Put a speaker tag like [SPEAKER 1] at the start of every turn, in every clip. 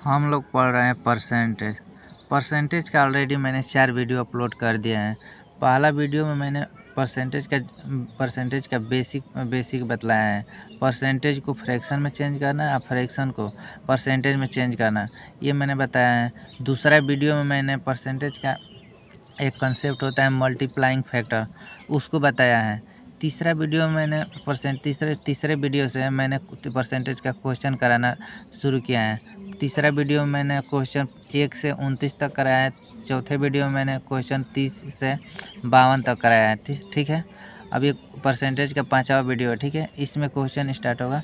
[SPEAKER 1] हम लोग पढ़ रहे हैं परसेंटेज का ऑलरेडी मैंने 4 वीडियो अपलोड कर दिए हैं। पहला वीडियो में मैंने परसेंटेज का बेसिक बतलाया है। परसेंटेज को फ्रैक्शन में चेंज करना है और फ्रैक्शन को परसेंटेज में चेंज करना, ये मैंने बताया है। दूसरा वीडियो में मैंने परसेंटेज का एक कंसेप्ट होता है मल्टीप्लाइंग फैक्टर, उसको बताया है। तीसरे वीडियो से मैंने परसेंटेज का क्वेश्चन कराना शुरू किया है। तीसरा वीडियो में मैंने क्वेश्चन 1 से 29 तक कराया है। चौथे वीडियो में मैंने क्वेश्चन 30 से 52 तक कराया है। ठीक है। अब ये परसेंटेज का 5वां वीडियो है। ठीक है, इसमें क्वेश्चन स्टार्ट होगा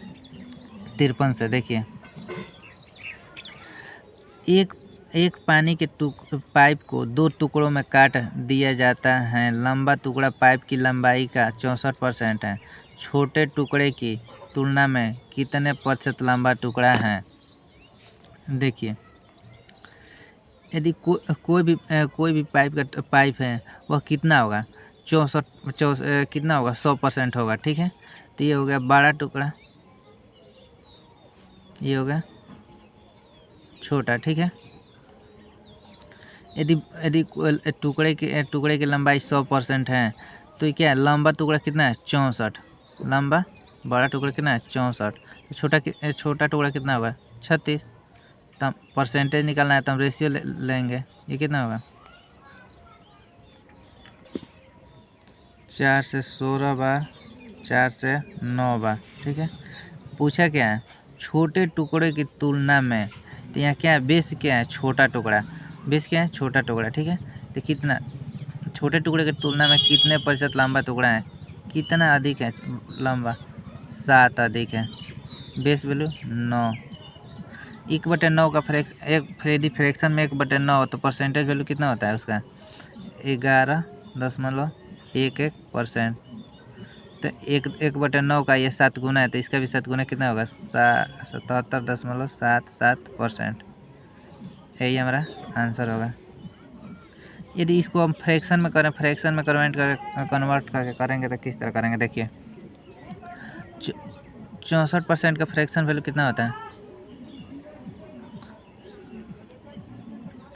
[SPEAKER 1] 53 से। देखिए, एक पानी के पाइप को 2 टुकड़ों में काट दिया जाता है। लंबा टुकड़ा पाइप की लंबाई का 64% है। छोटे टुकड़े की तुलना में कितने प्रतिशत लंबा टुकड़ा है? देखिए, यदि कोई भी पाइप है, वह कितना होगा? 64 कितना होगा? 100% होगा। ठीक है, तो ये हो गया बड़ा टुकड़ा, ये हो गया छोटा। ठीक है, यदि टुकड़े की लंबाई 100% है, तो ये क्या है? लंबा टुकड़ा कितना है? 64। लंबा बड़ा टुकड़ा कितना है? 64। तो छोटा टुकड़ा कितना होगा? 36। तो हम परसेंटेज निकालना है तो हम रेशियो लेंगे। ये कितना होगा? 4 से 16 बार, 4 से 9 बार। ठीक है, पूछा क्या है? छोटे टुकड़े की तुलना में। तो यहाँ क्या है? बेस क्या है? छोटा टुकड़ा। बेस क्या है? छोटा टुकड़ा। ठीक है, तो कितना छोटे टुकड़े की तुलना में कितने प्रतिशत लंबा टुकड़ा है? कितना अधिक है लंबा? 7 अधिक है। Base value 9। 1/9 का फ्रैक्शन में 1/9 हो तो परसेंटेज वैल्यू कितना होता है उसका? 11.11%। तो 1/9 का ये 7 गुना है, तो इसका भी 7 गुना कितना होगा? 77.77%। यही हमारा आंसर होगा। यदि इसको हम फ्रैक्शन में कन्वर्ट करके करेंगे तो किस तरह करेंगे? देखिए, 64% का फ्रैक्शन वैल्यू कितना होता है?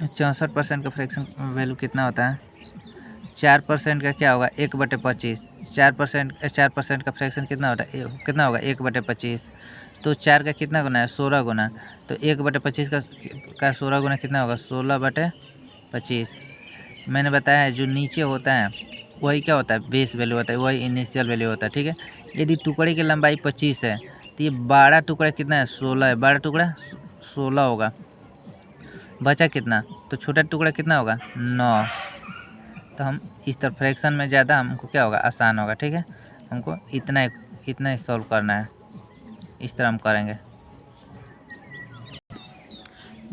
[SPEAKER 1] 64% का फ्रैक्शन वैल्यू कितना होता है? 4% का क्या होगा? 1/25। 4% का फ्रैक्शन कितना होता है? कितना होगा? 1/25। तो 4 का कितना गुना है? 16 गुना। तो 1/25 का 16 गुना कितना होगा? 16/25। मैंने बताया है जो नीचे होता है वही क्या होता है? बेस वैल्यू होता है, वही इनिशियल वैल्यू होता है। ठीक है, यदि टुकड़े की लंबाई 25 है तो ये बड़ा टुकड़ा कितना है? 16 है। बड़ा टुकड़ा 16 होगा। बचा कितना? तो छोटा टुकड़ा कितना होगा? 9। तो हम इस तरह फ्रैक्शन में ज़्यादा हमको क्या होगा? आसान होगा। ठीक है, हमको इतना ही सॉल्व करना है। इस तरह हम करेंगे।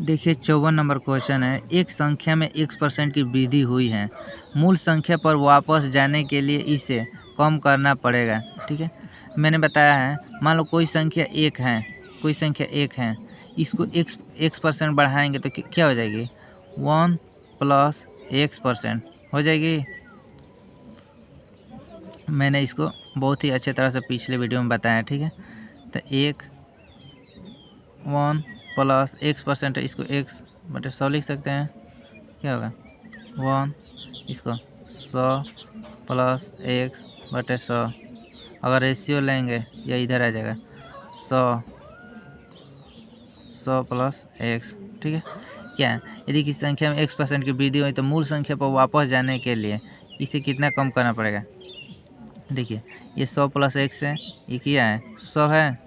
[SPEAKER 1] देखिए, 54 नंबर क्वेश्चन है। एक संख्या में x% की वृद्धि हुई है। मूल संख्या पर वापस जाने के लिए इसे कम करना पड़ेगा। ठीक है, मैंने बताया है, मान लो कोई संख्या 1 है, इसको x% बढ़ाएंगे तो क्या हो जाएगी? 1 + x% हो जाएगी। मैंने इसको बहुत ही अच्छे तरह से पिछले वीडियो में बताया। ठीक है, तो 1 + x% है, इसको x/100 लिख सकते हैं। क्या होगा? 1, इसको 100 + x/100। अगर रेशियो लेंगे या इधर आ जाएगा 100 + x। ठीक है, क्या है? यदि किसी संख्या में x% की वृद्धि हुई तो मूल संख्या पर वापस जाने के लिए इसे कितना कम करना पड़ेगा? देखिए, ये 100 + x है, ये क्या है? 100 है।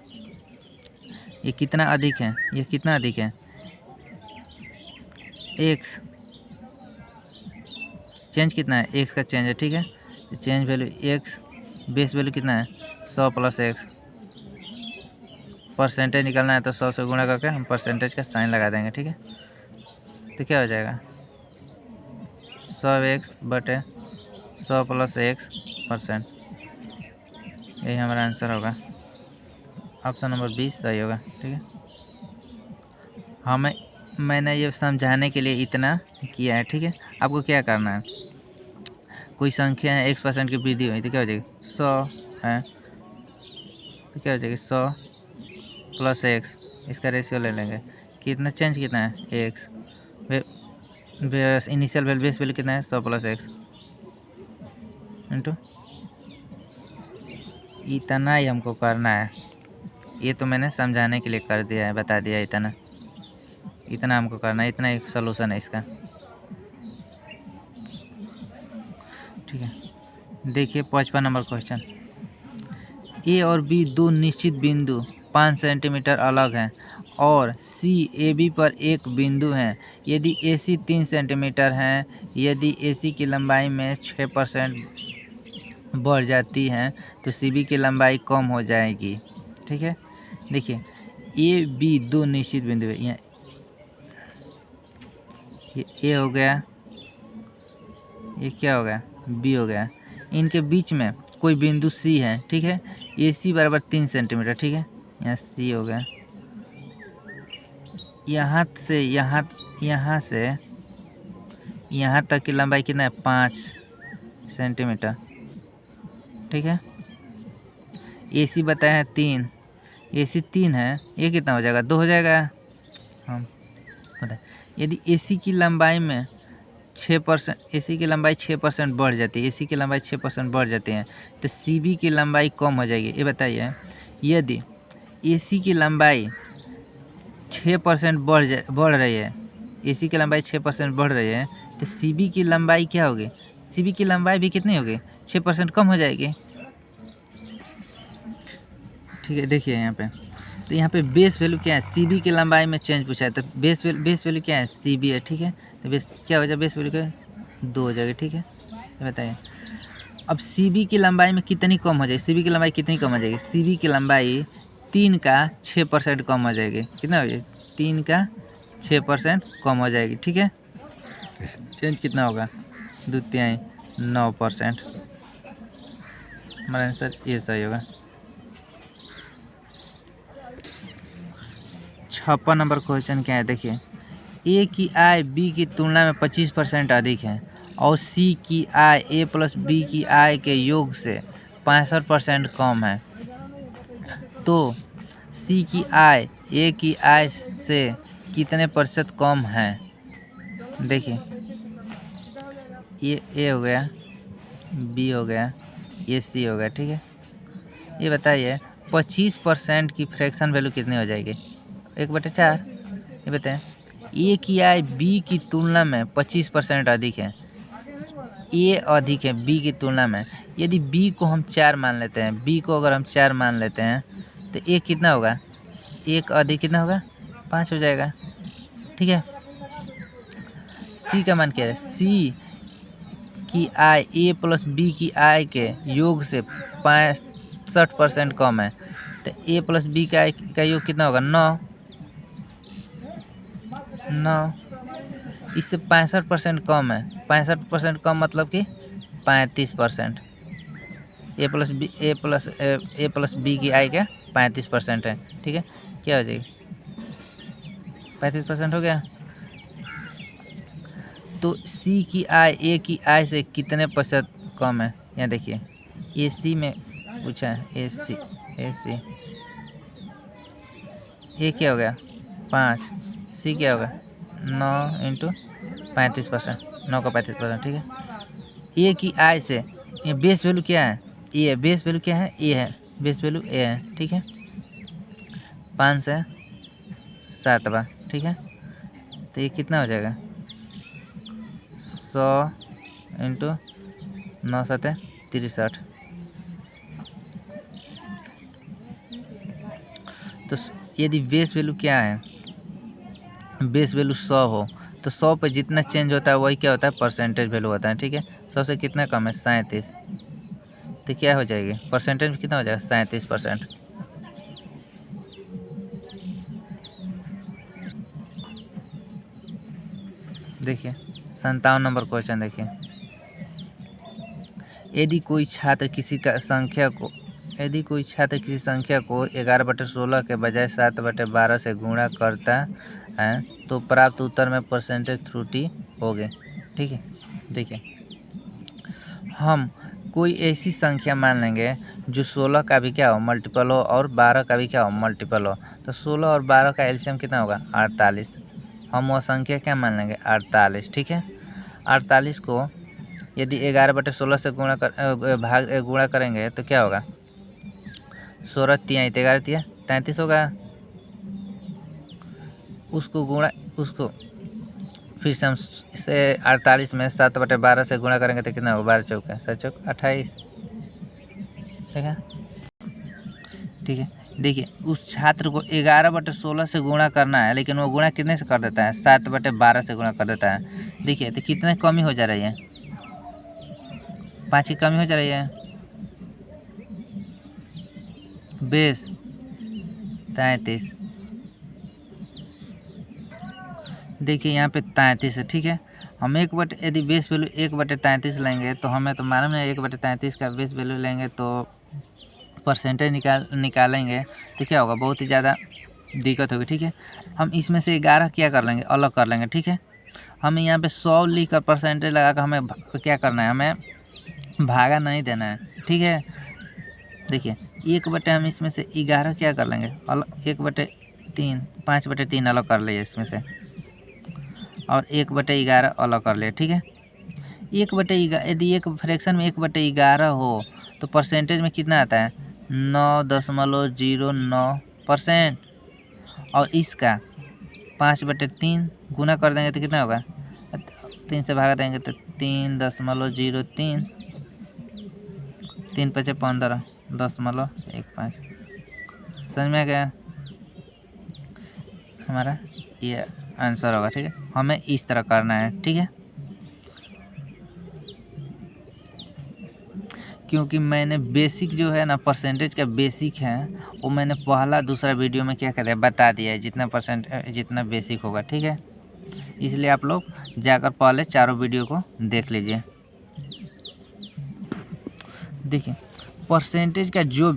[SPEAKER 1] ये कितना अधिक है? ये कितना अधिक है? x। चेंज कितना है? x का चेंज है। ठीक है, change value x। Base value कितना है? 100 + x। परसेंटेज निकालना है तो 100 से गुणा करके हम परसेंटेज का साइन लगा देंगे। ठीक है, तो क्या हो जाएगा? 100x/100 + x%। यही हमारा आंसर होगा। ऑप्शन नंबर 20 सही होगा। ठीक है, मैंने ये समझाने के लिए इतना किया है। ठीक है, आपको क्या करना है? कोई संख्या है x% की वृद्धि हुई तो क्या हो जाएगी? 100 है, तो क्या हो जाएगी? 100 + x। इसका रेशियो ले लेंगे। कितना चेंज कितना है x, initial value base value कितना है 100 प्लस एक्स इंटू, इतना ही हमको करना है। ये तो मैंने समझाने के लिए कर दिया है, बता दिया इतना, इतना हमको करना है, इतना एक सोल्यूशन है इसका। ठीक है, देखिए 55 नंबर क्वेश्चन। ए और बी दो निश्चित बिंदु 5 सेंटीमीटर अलग हैं और सी ए बी पर एक बिंदु है। यदि ए सी 3 सेंटीमीटर है, यदि ए सी की लंबाई में 6% बढ़ जाती है तो सी बी की लंबाई कम हो जाएगी। ठीक है, देखिए ए बी दो निश्चित बिंदु है, यहाँ ये ए हो गया, ये क्या हो गया बी हो गया, इनके बीच में कोई बिंदु सी है। ठीक है, ए सी बराबर 3 सेंटीमीटर। ठीक है, यहाँ सी हो गया, यहाँ से यहाँ तक की लंबाई कितना है 5 सेंटीमीटर। ठीक है, ए सी बताया है 3, ए सी 3 है, ये कितना हो जाएगा 2 हो जाएगा। हम बताए यदि ए सी की लंबाई में 6%, ए सी की लंबाई 6% बढ़ जाती है, ए सी की लंबाई 6% बढ़ जाती है तो सी बी की लंबाई कम हो जाएगी। ये बताइए यदि ए सी की लंबाई 6% बढ़ रही है, ए सी की लंबाई 6% बढ़ रही है तो सी बी की लंबाई क्या होगी, सी बी की लंबाई भी कितनी होगी 6% कम हो जाएगी। ठीक है, देखिए यहाँ पे, तो यहाँ पे बेस वैल्यू क्या है, सी बी की लंबाई में चेंज पूछा है तो बेस वैल्यू क्या है सी बी है। ठीक है, तो बेस क्या हो जाएगा, बेस वैल्यू क्या 2 हो जाएगी। ठीक है, ये बताइए अब सी बी की लंबाई में कितनी कम हो जाएगी, सी बी की लंबाई कितनी कम हो जाएगी, सी बी की लंबाई 3 का 6% कम हो जाएगी। कितना हो जाएगी 3 का 6% कम हो जाएगी। ठीक है, चेंज कितना होगा 2/3 9%। हमारा आंसर ये सही होगा। 56 नंबर क्वेश्चन क्या है, देखिए ए की आय बी की तुलना में 25% अधिक है और सी की आय ए प्लस बी की आय के योग से 65% कम है, तो सी की आय ए की आय से कितने प्रतिशत कम है। देखिए ये ए हो गया, बी हो गया, ये सी हो गया। ठीक है, ये बताइए 25% की फ्रैक्शन वैल्यू कितनी हो जाएगी 1/4। ये बताएं ए की आय बी की तुलना में 25% अधिक है, ए अधिक है बी की तुलना में। यदि बी को हम 4 मान लेते हैं, बी को अगर हम 4 मान लेते हैं तो ए कितना होगा, एक अधिक कितना होगा 5 हो जाएगा। ठीक है, सी का मान क्या है, सी की आय ए प्लस बी की आय के योग से 65% कम है, तो ए प्लस बी का आय का योग कितना होगा 9। इससे 65% कम है, 65% कम मतलब कि 35%। ए प्लस बी की आय क्या 35% है। ठीक है, क्या हो जाएगी 35% हो गया। तो सी की आय ए की आय से कितने प्रतिशत कम है, यहाँ देखिए ए सी में पूछा है, ए सी ए क्या हो गया 5, सी क्या होगा 9 इंटू 35%, 9 का 35%। ठीक है, ए की आय से, ये बेस वैल्यू क्या है ए है, बेस वैल्यू क्या है ए है, बेस वैल्यू ए है। ठीक है, 5 से 7 बार। ठीक है, तो ये कितना हो जाएगा 100 इंटू 9 7 63। तो यदि बेस वैल्यू क्या है, बेस वैल्यू 100 हो तो 100 पे जितना चेंज होता है वही क्या होता है परसेंटेज वैल्यू होता है। ठीक है, 100 से कितना कम है 37, तो क्या हो जाएगी परसेंटेज में कितना हो जाएगा 37%। देखिए 57 नंबर क्वेश्चन देखिए, यदि कोई छात्र किसी संख्या को 11/16 के बजाय 7/12 से गुणा करता है तो प्राप्त उत्तर में परसेंटेज त्रुटि होगी। ठीक है, देखिए हम कोई ऐसी संख्या मान लेंगे जो 16 का भी क्या हो मल्टीपल हो और 12 का भी क्या हो मल्टीपल हो। तो 16 और 12 का एलसीएम कितना होगा 48। हम वो संख्या क्या मान लेंगे 48। ठीक है, 48 को यदि 11/16 से गुणा करेंगे तो क्या होगा 16 तिया 11 तिया 33 होगा। उसको फिर से हम इसे 48 में 7/12 से गुणा करेंगे तो कितना होगा 12 चौका 7 चौक 28। ठीक है, ठीक है। देखिए उस छात्र को 11/16 से गुणा करना है, लेकिन वो गुणा कितने से कर देता है 7/12 से गुणा कर देता है। देखिए तो कितने कमी हो जा रही है 5 की कमी हो जा रही है बेस 33। देखिए यहाँ पे 33 है। ठीक है, हम यदि बेस वैल्यू 1/33 लेंगे तो हमें तो मालूम है 1/33 का बेस वैल्यू लेंगे तो परसेंटेज निकालेंगे तो क्या होगा बहुत ही ज़्यादा दिक्कत होगी। ठीक है, हम इसमें से 11 क्या कर लेंगे अलग कर लेंगे। ठीक है, हमें यहाँ पे 100 लिख कर परसेंटेज लगा कर हमें क्या करना है, हमें भागा नहीं देना है। ठीक है, देखिए 1/, हम इसमें से 11 क्या कर लेंगे अलग 1/3 5/3 अलग कर लिए इसमें से और 1/11 अलग कर लिए। ठीक है, 1/11 यदि एक फ्रैक्शन में 1/11 हो तो परसेंटेज में कितना आता है 9.09%। और इसका 5/3 गुना कर देंगे तो कितना होगा 3 से भागा देंगे तो 3.03 3 × 5 = 15.15 समझ में आ गया हमारा ये आंसर होगा। ठीक है, हमें इस तरह करना है। ठीक है, क्योंकि मैंने बेसिक जो है ना परसेंटेज का बेसिक है वो मैंने पहला दूसरा वीडियो में क्या कहते हैं बता दिया है जितना बेसिक होगा। ठीक है, इसलिए आप लोग जाकर पहले चारों वीडियो को देख लीजिए। देखिए परसेंटेज का जो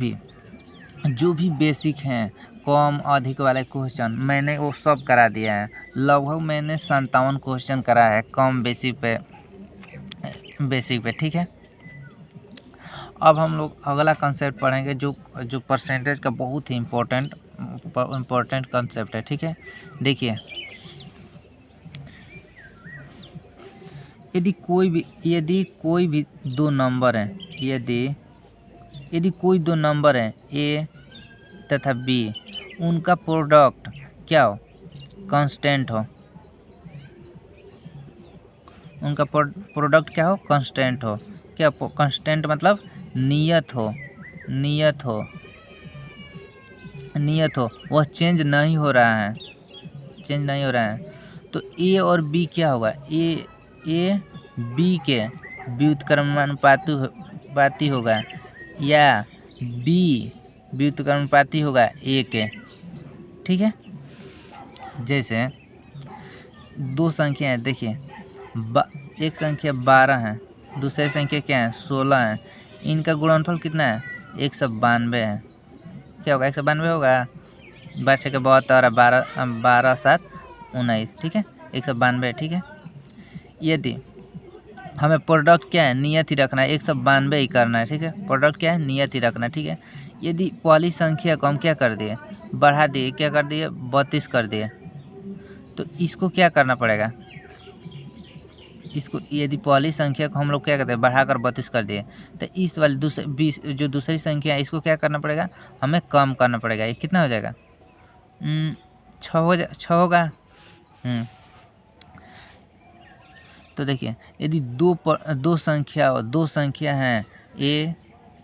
[SPEAKER 1] भी बेसिक हैं कम अधिक वाले क्वेश्चन मैंने वो सब करा दिया है। लगभग मैंने 57 क्वेश्चन करा है कम बेसिक पे। ठीक है, अब हम लोग अगला कंसेप्ट पढ़ेंगे जो परसेंटेज का बहुत ही इम्पोर्टेंट कंसेप्ट है। ठीक है, देखिए यदि कोई भी दो नंबर हैं यदि कोई दो नंबर हैं ए तथा बी, उनका प्रोडक्ट क्या हो कांस्टेंट हो, उनका प्रोडक्ट क्या हो कांस्टेंट हो। क्या कांस्टेंट मतलब नियत हो वह चेंज नहीं हो रहा है तो ए और बी क्या होगा ए बी के व्युत्क्रमानुपाती होगा या बी व्युत्क्रमानुपाती होगा ए के। ठीक है, जैसे दो संख्या है देखिए एक संख्या 12 है दूसरी संख्या क्या है 16 है, इनका गुणनफल कितना है 192 है। क्या होगा 192 होगा 12 के 72 12 7 19। ठीक है, 192। ठीक है, यदि हमें प्रोडक्ट क्या है नियत ही रखना है 192 ही करना है। ठीक है, प्रोडक्ट क्या है नियत ही रखना है। ठीक है, यदि पहली संख्या को हम क्या कर दिए बढ़ा दिए क्या कर दिए 32 कर दिए तो इसको क्या करना पड़ेगा इसको यदि पहली संख्या को हम लोग क्या करते हैं बढ़ाकर 32 कर दिए तो इस वाली दूसरी संख्या है इसको क्या करना पड़ेगा हमें कम करना पड़ेगा। ये कितना हो जाएगा 6 होगा। तो देखिए यदि दो संख्या हैं ए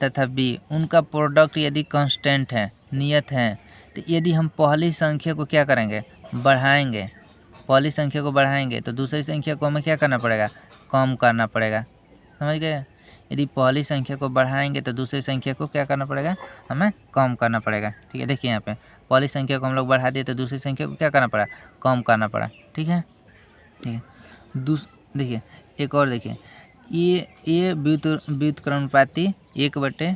[SPEAKER 1] तथा बी, उनका प्रोडक्ट यदि कांस्टेंट है नियत है तो यदि हम पहली संख्या को क्या करेंगे बढ़ाएंगे तो दूसरी संख्या को हमें क्या करना पड़ेगा कम करना पड़ेगा। समझ गए, यदि पहली संख्या को बढ़ाएंगे तो दूसरी संख्या को क्या करना पड़ेगा हमें कम करना पड़ेगा। ठीक है, देखिए यहाँ पे पहली संख्या को हम लोग बढ़ा दिए तो दूसरी संख्या को क्या करना पड़ा कम करना पड़ा। ठीक है, देखिए एक और देखिए ए व्युत्क्रमानुपाती 1/a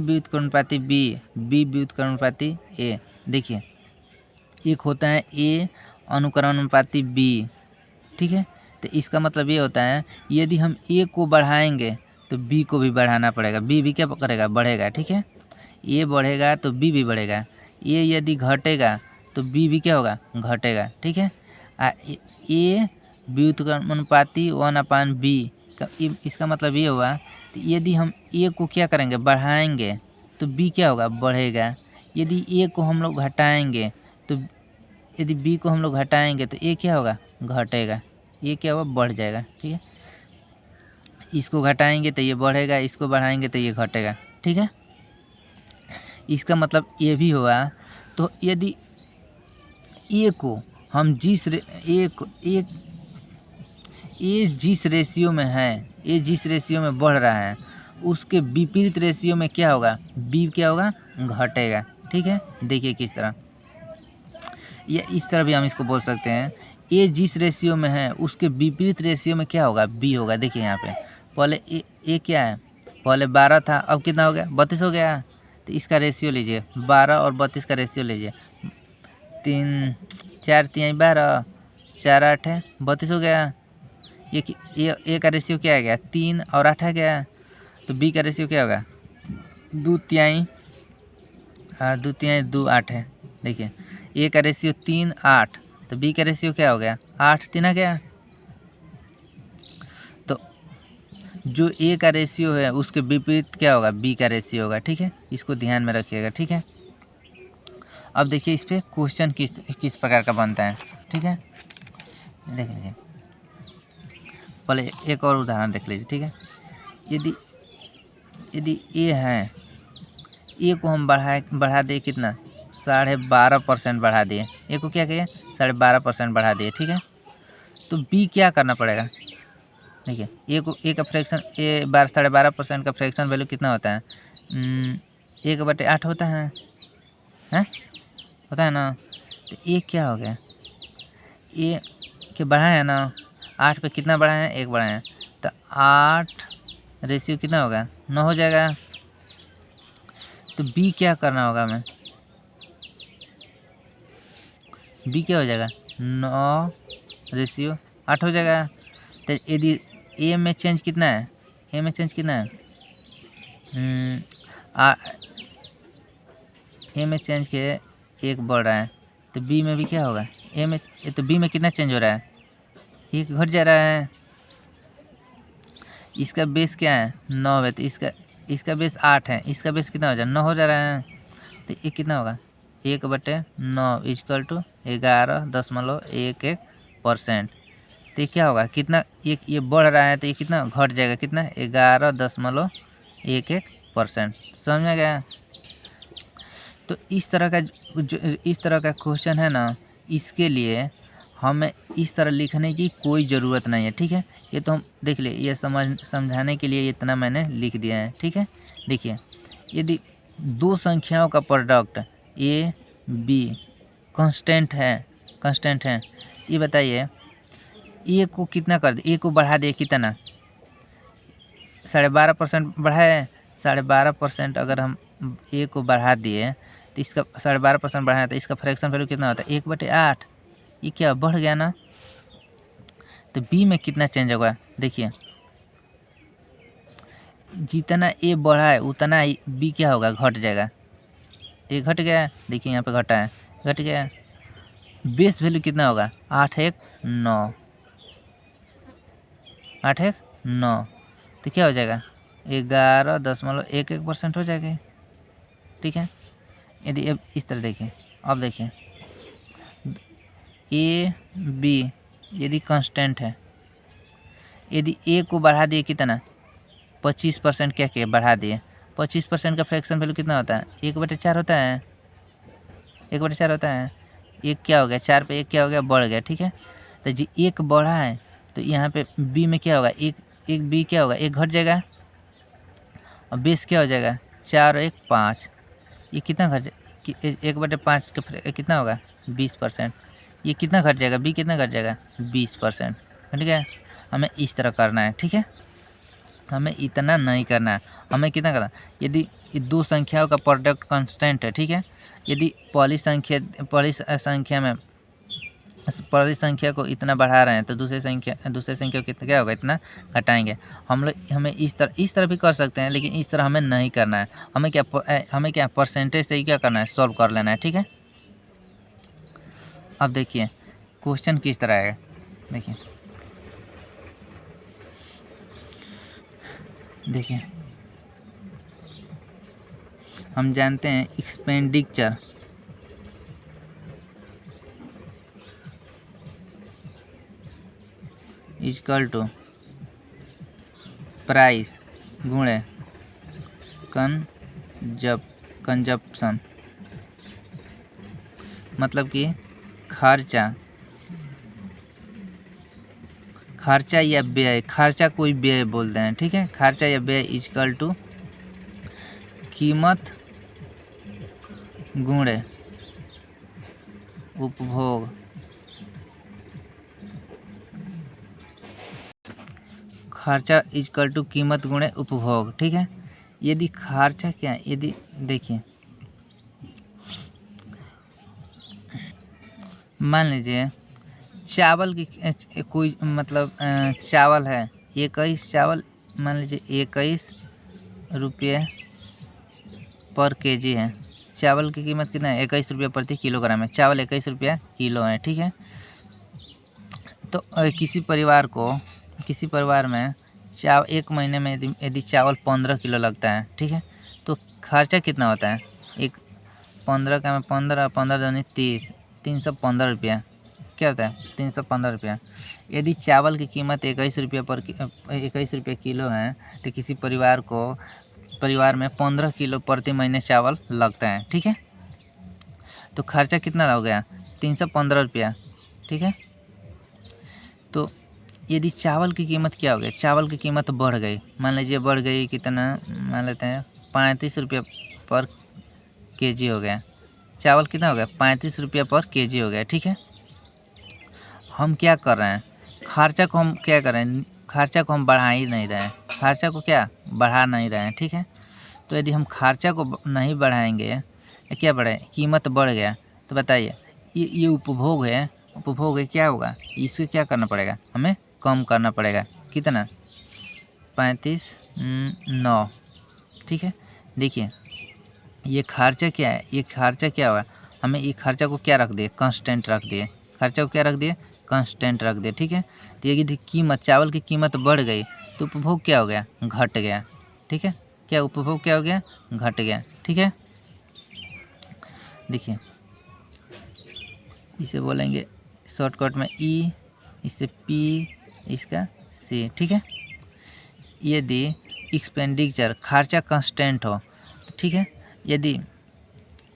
[SPEAKER 1] व्युत्क्रमानुपाती बी व्युत्क्रमानुपाती ए। देखिए एक होता है ए अनुक्रमानुपाती बी। ठीक है, तो इसका मतलब ये होता है यदि हम ए को बढ़ाएंगे तो बी को भी बढ़ाना पड़ेगा। बी भी क्या करेगा, बढ़ेगा, ठीक है। ए बढ़ेगा तो बी भी बढ़ेगा। ए यदि घटेगा तो बी भी क्या होगा, घटेगा, ठीक है। ए व्युत्क्रमानुपाती 1/b का इसका मतलब ये हुआ, तो यदि हम ए को क्या करेंगे, बढ़ाएंगे तो बी क्या होगा, बढ़ेगा। यदि ए को हम लोग घटाएंगे तो यदि बी को हम लोग घटाएंगे तो ए क्या होगा, घटेगा। ये क्या होगा, बढ़ जाएगा, ठीक है। इसको घटाएंगे तो ये बढ़ेगा, इसको बढ़ाएंगे तो ये घटेगा, ठीक है। इसका मतलब ये भी हुआ। तो यदि ए को हम जिस रेशियो में है, ए जिस रेशियो में बढ़ रहा है, उसके विपरीत रेशियो में क्या होगा, बी क्या होगा, घटेगा, ठीक है। देखिए किस तरह, या इस तरह भी हम इसको बोल सकते हैं, ए जिस रेशियो में है उसके विपरीत रेशियो में क्या होगा, बी होगा। देखिए यहाँ पे पहले ए क्या है, पहले 12 था, अब कितना हो गया, 32 हो गया। तो इसका रेशियो लीजिए, 12 और 32 का रेशियो लीजिए। 3 4 3 12, 4 8 है, 32 हो गया। ये ए का रेशियो क्या आ गया, 3 और 8 आ गया। तो बी का रेशियो क्या होगा, 2 3 2 8 है। देखिए ए का रेशियो 3 8, तो बी का रेशियो क्या हो गया, 8 3 आ गया। तो जो ए का रेशियो है उसके विपरीत क्या होगा, बी का रेशियो होगा, ठीक है। इसको ध्यान में रखिएगा, ठीक है। अब देखिए इस पर क्वेश्चन किस प्रकार का बनता है, ठीक है। देख लीजिए, पहले एक और उदाहरण देख लीजिए, ठीक है। यदि ए है, ए को हम बढ़ा दिए कितना, 12.5% बढ़ा दिए। ए को क्या किए, 12.5% बढ़ा दिए, ठीक है। तो बी क्या करना पड़ेगा, देखिए ए का फ्रैक्शन, 12.5% का फ्रैक्शन वैल्यू कितना होता है, 1/8 होता है, होता है ना। तो ए क्या हो गया, ए के बढ़ाए है ना, 8 पे कितना बढ़ाए हैं, 1 बढ़ाए हैं। तो 8 रेशियो कितना होगा, 9 हो जाएगा। तो बी क्या करना होगा हमें, बी क्या हो जाएगा, 9 रेशियो 8 हो जाएगा। तो यदि ए में चेंज कितना है, ए में चेंज कितना है, ए में चेंज के 1 बढ़ रहा है। तो बी में भी क्या होगा, ए में, तो बी में कितना चेंज हो रहा है, 1 घट जा रहा है। इसका बेस क्या है, 9 है, तो इसका बेस 8 है, इसका बेस कितना हो जाए, 9 हो जा रहा है। तो ये कितना होगा, 1/9 = 11.11%। तो ये क्या होगा, कितना ये बढ़ रहा है, तो ये कितना घट जाएगा, कितना 11.11%। समझ में गया। तो इस तरह का क्वेश्चन है ना, इसके लिए हमें इस तरह लिखने की कोई ज़रूरत नहीं है, ठीक है। ये तो हम देख लिए, ये समझाने के लिए इतना मैंने लिख दिया है, ठीक है। देखिए यदि दो संख्याओं का प्रोडक्ट ए बी कांस्टेंट है, ये बताइए ए को कितना कर दे, ए को बढ़ा दिए कितना, 12.5% बढ़ाए। 12.5% अगर हम ए को बढ़ा दिए तो इसका 12.5% बढ़ाए तो इसका फ्रैक्शन वैल्यू कितना होता है, 1/8। ये क्या बढ़ गया ना। तो बी में कितना चेंज होगा, देखिए जितना ए बढ़ा है उतना बी क्या होगा, घट जाएगा। ए घट गया, देखिए यहाँ पे घटा है, घट गया। बेस वैल्यू कितना होगा, 8 1 9, 8 1 9। तो क्या हो जाएगा, 11.11% हो जाएगा, ठीक है। यदि अब इस तरह देखिए, अब देखिए ए बी यदि कांस्टेंट है, यदि ए को बढ़ा दिए कितना, 25% क्या किया, बढ़ा दिए। 25% का फ्रैक्शन वैल्यू कितना होता है, 1/4 होता है, 1/4 होता है। एक क्या हो गया, 4 पे 1 क्या हो गया, बढ़ गया, ठीक है। तो जी 1 बढ़ा है तो यहाँ पे बी में क्या होगा, एक बी क्या होगा, 1 घट जाएगा और बेस क्या हो जाएगा, 4 और 1 5। ये कितना घट, 1/5 का कितना होगा, 20%। ये कितना घट जाएगा, बी कितना घट जाएगा, 20%, ठीक है। हमें इस तरह करना है, ठीक है। हमें इतना नहीं करना है, हमें कितना करना है, यदि दो संख्याओं का प्रोडक्ट कांस्टेंट है, ठीक है। यदि पहली संख्या में पहली संख्या को इतना बढ़ा रहे हैं तो दूसरी संख्या को कितना क्या होगा, इतना घटाएंगे। हम लोग हमें इस तरह भी कर सकते हैं, लेकिन इस तरह हमें नहीं करना है। हमें क्या परसेंटेज से ही क्या करना है, सॉल्व कर लेना है। ठीक है, अब देखिए क्वेश्चन किस तरह है। देखिए हम जानते हैं एक्सपेंडिचर इक्वल टू प्राइस गुणे कंजप्शन, मतलब कि खर्चा या व्यय, खर्चा कोई व्यय बोलते हैं। ठीक है, खर्चा या व्यय इक्वल टू कीमत गुणे उपभोग। खर्चा इक्वल टू कीमत गुणे उपभोग। ठीक है, यदि खर्चा क्या है, यदि देखिए मान लीजिए चावल की कोई मतलब चावल है 21 चावल, मान लीजिए 21 रुपये पर केजी है। चावल की कीमत कितना है, 21 रुपये प्रति किलोग्राम है। चावल 21 रुपया किलो है। ठीक है, तो किसी परिवार में एक महीने में यदि चावल 15 किलो लगता है। ठीक है, तो खर्चा कितना होता है, एक 15 का में 15 दूनी 30, 315 रुपया क्या होता है, 315 रुपया। यदि चावल की कीमत 21 रुपये किलो है, तो किसी परिवार में 15 किलो प्रति महीने चावल लगता है। ठीक है, तो खर्चा कितना हो गया, 315 रुपया। ठीक है, तो यदि चावल की कीमत क्या हो गई, चावल की कीमत बढ़ गई, मान लीजिए बढ़ गई कितना, मान लेते हैं 35 रुपये पर केजी हो गया। चावल कितना हो गया, 35 रुपये पर केजी हो गया। ठीक है, हम क्या कर रहे हैं, खर्चा को हम क्या कर रहे हैं, खर्चा को हम बढ़ा ही नहीं रहे हैं, खर्चा को क्या बढ़ा नहीं रहे हैं। ठीक है, तो यदि हम खर्चा को नहीं बढ़ाएंगे, क्या बढ़े, कीमत बढ़ गया, तो बताइए ये उपभोग है, क्या होगा, इसको क्या करना पड़ेगा, हमें कम करना पड़ेगा। कितना, 35/9। ठीक है, देखिए ये खर्चा क्या है, ये खर्चा क्या हुआ, हमें ये खर्चा को क्या रख दिए, कांस्टेंट रख दिए, खर्चा को क्या रख दिए, कांस्टेंट रख दिए। ठीक है, तो यदि कीमत चावल की कीमत बढ़ गई तो उपभोग क्या हो गया, घट गया। ठीक है, क्या उपभोग क्या हो गया, घट गया। ठीक है, देखिए इसे बोलेंगे शॉर्टकट में ई, इससे पी, इसका सी। ठीक है, यदि एक्सपेंडिचर खर्चा कांस्टेंट हो, ठीक है, यदि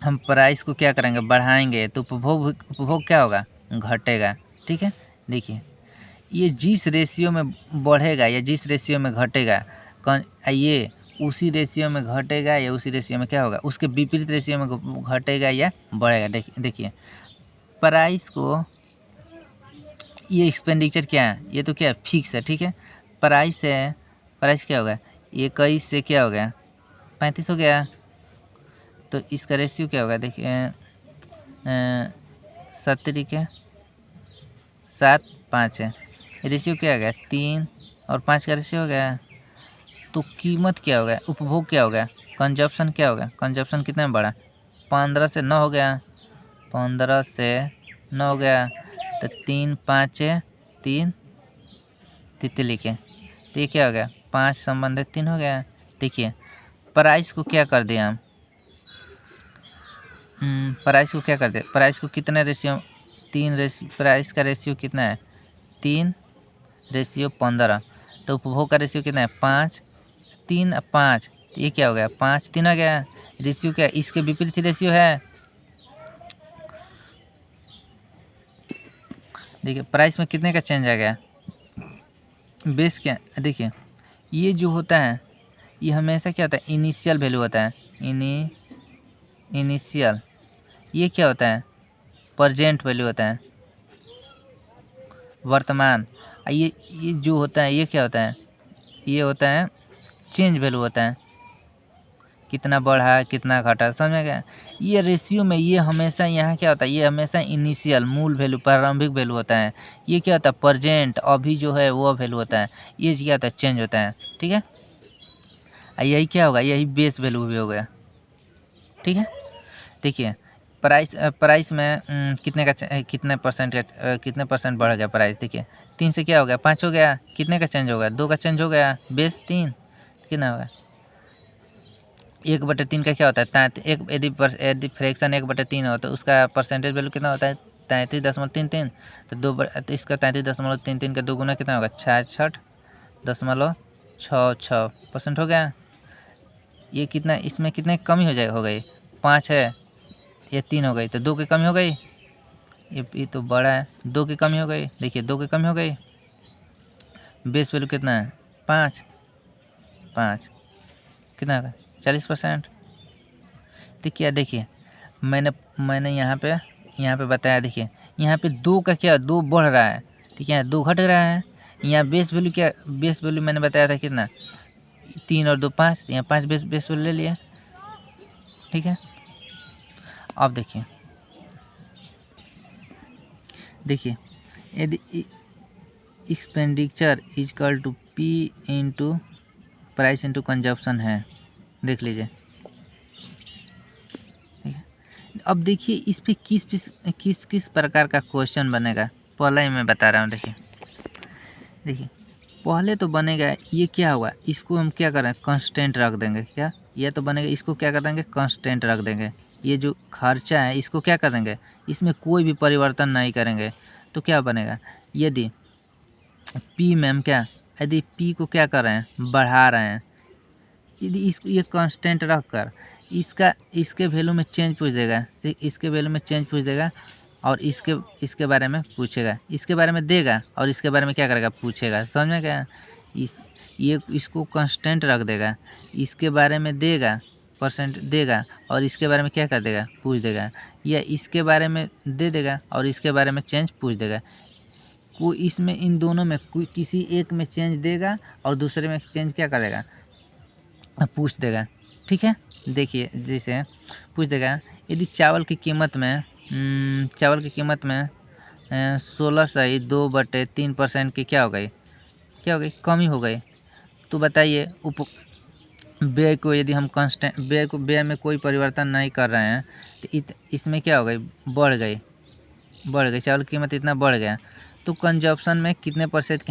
[SPEAKER 1] हम प्राइस को क्या करेंगे, बढ़ाएंगे, तो उपभोग क्या होगा, घटेगा। ठीक है, देखिए ये जिस रेशियो में बढ़ेगा या जिस रेशियो में घटेगा, ये उसी रेशियो में घटेगा या उसी रेशियो में क्या होगा, उसके विपरीत रेशियो में घटेगा या बढ़ेगा। देखिए प्राइस को, ये एक्सपेंडिचर क्या है, ये तो क्या फिक्स है। ठीक है, प्राइस है, प्राइस क्या होगा, 21 से क्या हो गया, 35 हो गया, तो इसका रेशियो क्या होगा, देखिए 70 के 7 5 है, रेशियो क्या हो गया, 3 और 5 का रेशियो हो गया। तो कीमत क्या हो गया, उपभोग क्या हो गया, कंजप्शन क्या हो गया, कंजप्शन कितना में बढ़ा, 15 से 9 हो गया, 15 से 9 हो गया, तो 3 5 3 तितली के, तो ये क्या हो गया, 5 संबंधित 3 हो गया। देखिए प्राइस को क्या कर दिया हम, प्राइस को क्या कर दिया, प्राइस को कितना रेशियो, 3 रेशियो, प्राइस का रेशियो कितना है, 3/15, तो उपभोग का रेशियो कितना है, 5, 3 5, तो ये क्या हो गया, 5 3 हो गया। रेशियो क्या, इसके विपरीत रेशियो है। देखिए प्राइस में कितने का चेंज आ गया, बेस क्या, देखिए ये जो होता है ये हमेशा क्या होता है, इनिशियल वैल्यू होता है, इनिशियल। ये क्या होता है, प्रेजेंट वैल्यू होता है, वर्तमान। ये जो होता है ये क्या होता है, ये होता है चेंज वैल्यू होता है, कितना बढ़ा कितना घटा, समझ में गया। ये रेशियो में ये हमेशा यहाँ क्या होता है, ये हमेशा इनिशियल मूल वैल्यू प्रारंभिक वैल्यू होता है। ये क्या होता है प्रेजेंट अभी जो है वो वैल्यू होता है। ये क्या होता है चेंज होता है, ठीक है। यही क्या होगा, यही बेस वैल्यू भी हो गया, ठीक है। देखिए प्राइस में कितने परसेंट का कितने परसेंट बढ़ गया प्राइस। देखिए 3 से क्या हो गया 5 हो गया, कितने का चेंज हो गया 2 का चेंज हो गया, बेस 3 कितना होगा 1/3 का क्या होता है एक यदि फ्रैक्शन 1/3 हो तो उसका परसेंटेज वैल्यू कितना होता है 33.33। तो इसका 33.33 का दोगुना कितना होगा 66.66% हो गया। ये कितना इसमें कितने कमी हो गई 5 है, ये 3 हो गई तो 2 की कमी हो गई। ये तो बड़ा है, 2 की कमी हो गई, देखिए 2 की कमी हो गई। बेस वैल्यू कितना है 5 कितना होगा 40%। तो क्या देखिए मैंने यहाँ पे बताया। देखिए यहाँ पे 2 का क्या 2 बढ़ रहा है, ठीक है 2 घट रहा है। यहाँ बेस वैल्यू मैंने बताया था कितना 3 और 2 5, यहाँ 5 बेस वैल्यू ले लिया, ठीक है। अब देखिए यदि expenditure is equal to P into price into consumption है, देख लीजिए, ठीक है। अब देखिए इस पे किस प्रकार का क्वेश्चन बनेगा, पहला ही मैं बता रहा हूँ। देखिए पहले तो बनेगा ये क्या होगा, इसको हम क्या करें कांस्टेंट रख देंगे। क्या ये तो बनेगा, इसको क्या कर देंगे कांस्टेंट रख देंगे। ये जो खर्चा है इसको क्या कर देंगे, इसमें कोई भी परिवर्तन नहीं करेंगे। तो क्या बनेगा यदि पी में हम यदि पी को क्या कर रहे हैं बढ़ा रहे हैं, यदि इसको ये कांस्टेंट रख कर इसके वैल्यू में चेंज पूछ देगा, ठीक इसके वैल्यू में चेंज पूछ देगा और इसके बारे में पूछेगा, इसके बारे में देगा और इसके बारे में क्या करेगा पूछेगा, समझ में क्या। इसको कांस्टेंट रख देगा, इसके बारे में देगा परसेंट देगा और इसके बारे में क्या कर देगा पूछ देगा, या इसके बारे में दे देगा और इसके बारे में चेंज पूछ देगा। कोई इसमें इन दोनों में कोई किसी एक में चेंज देगा और दूसरे में चेंज क्या करेगा पूछ देगा, ठीक है। देखिए जैसे पूछ देगा यदि चावल की कीमत में 16.2/3% की क्या हो गई कमी हो गई। तो बताइए व्यय को यदि हम कांस्टेंट व्यय में कोई परिवर्तन नहीं कर रहे हैं तो इसमें क्या हो गई बढ़ गई चावल की कीमत इतना बढ़ गया। तो कंजप्शन में कितने प्रतिशत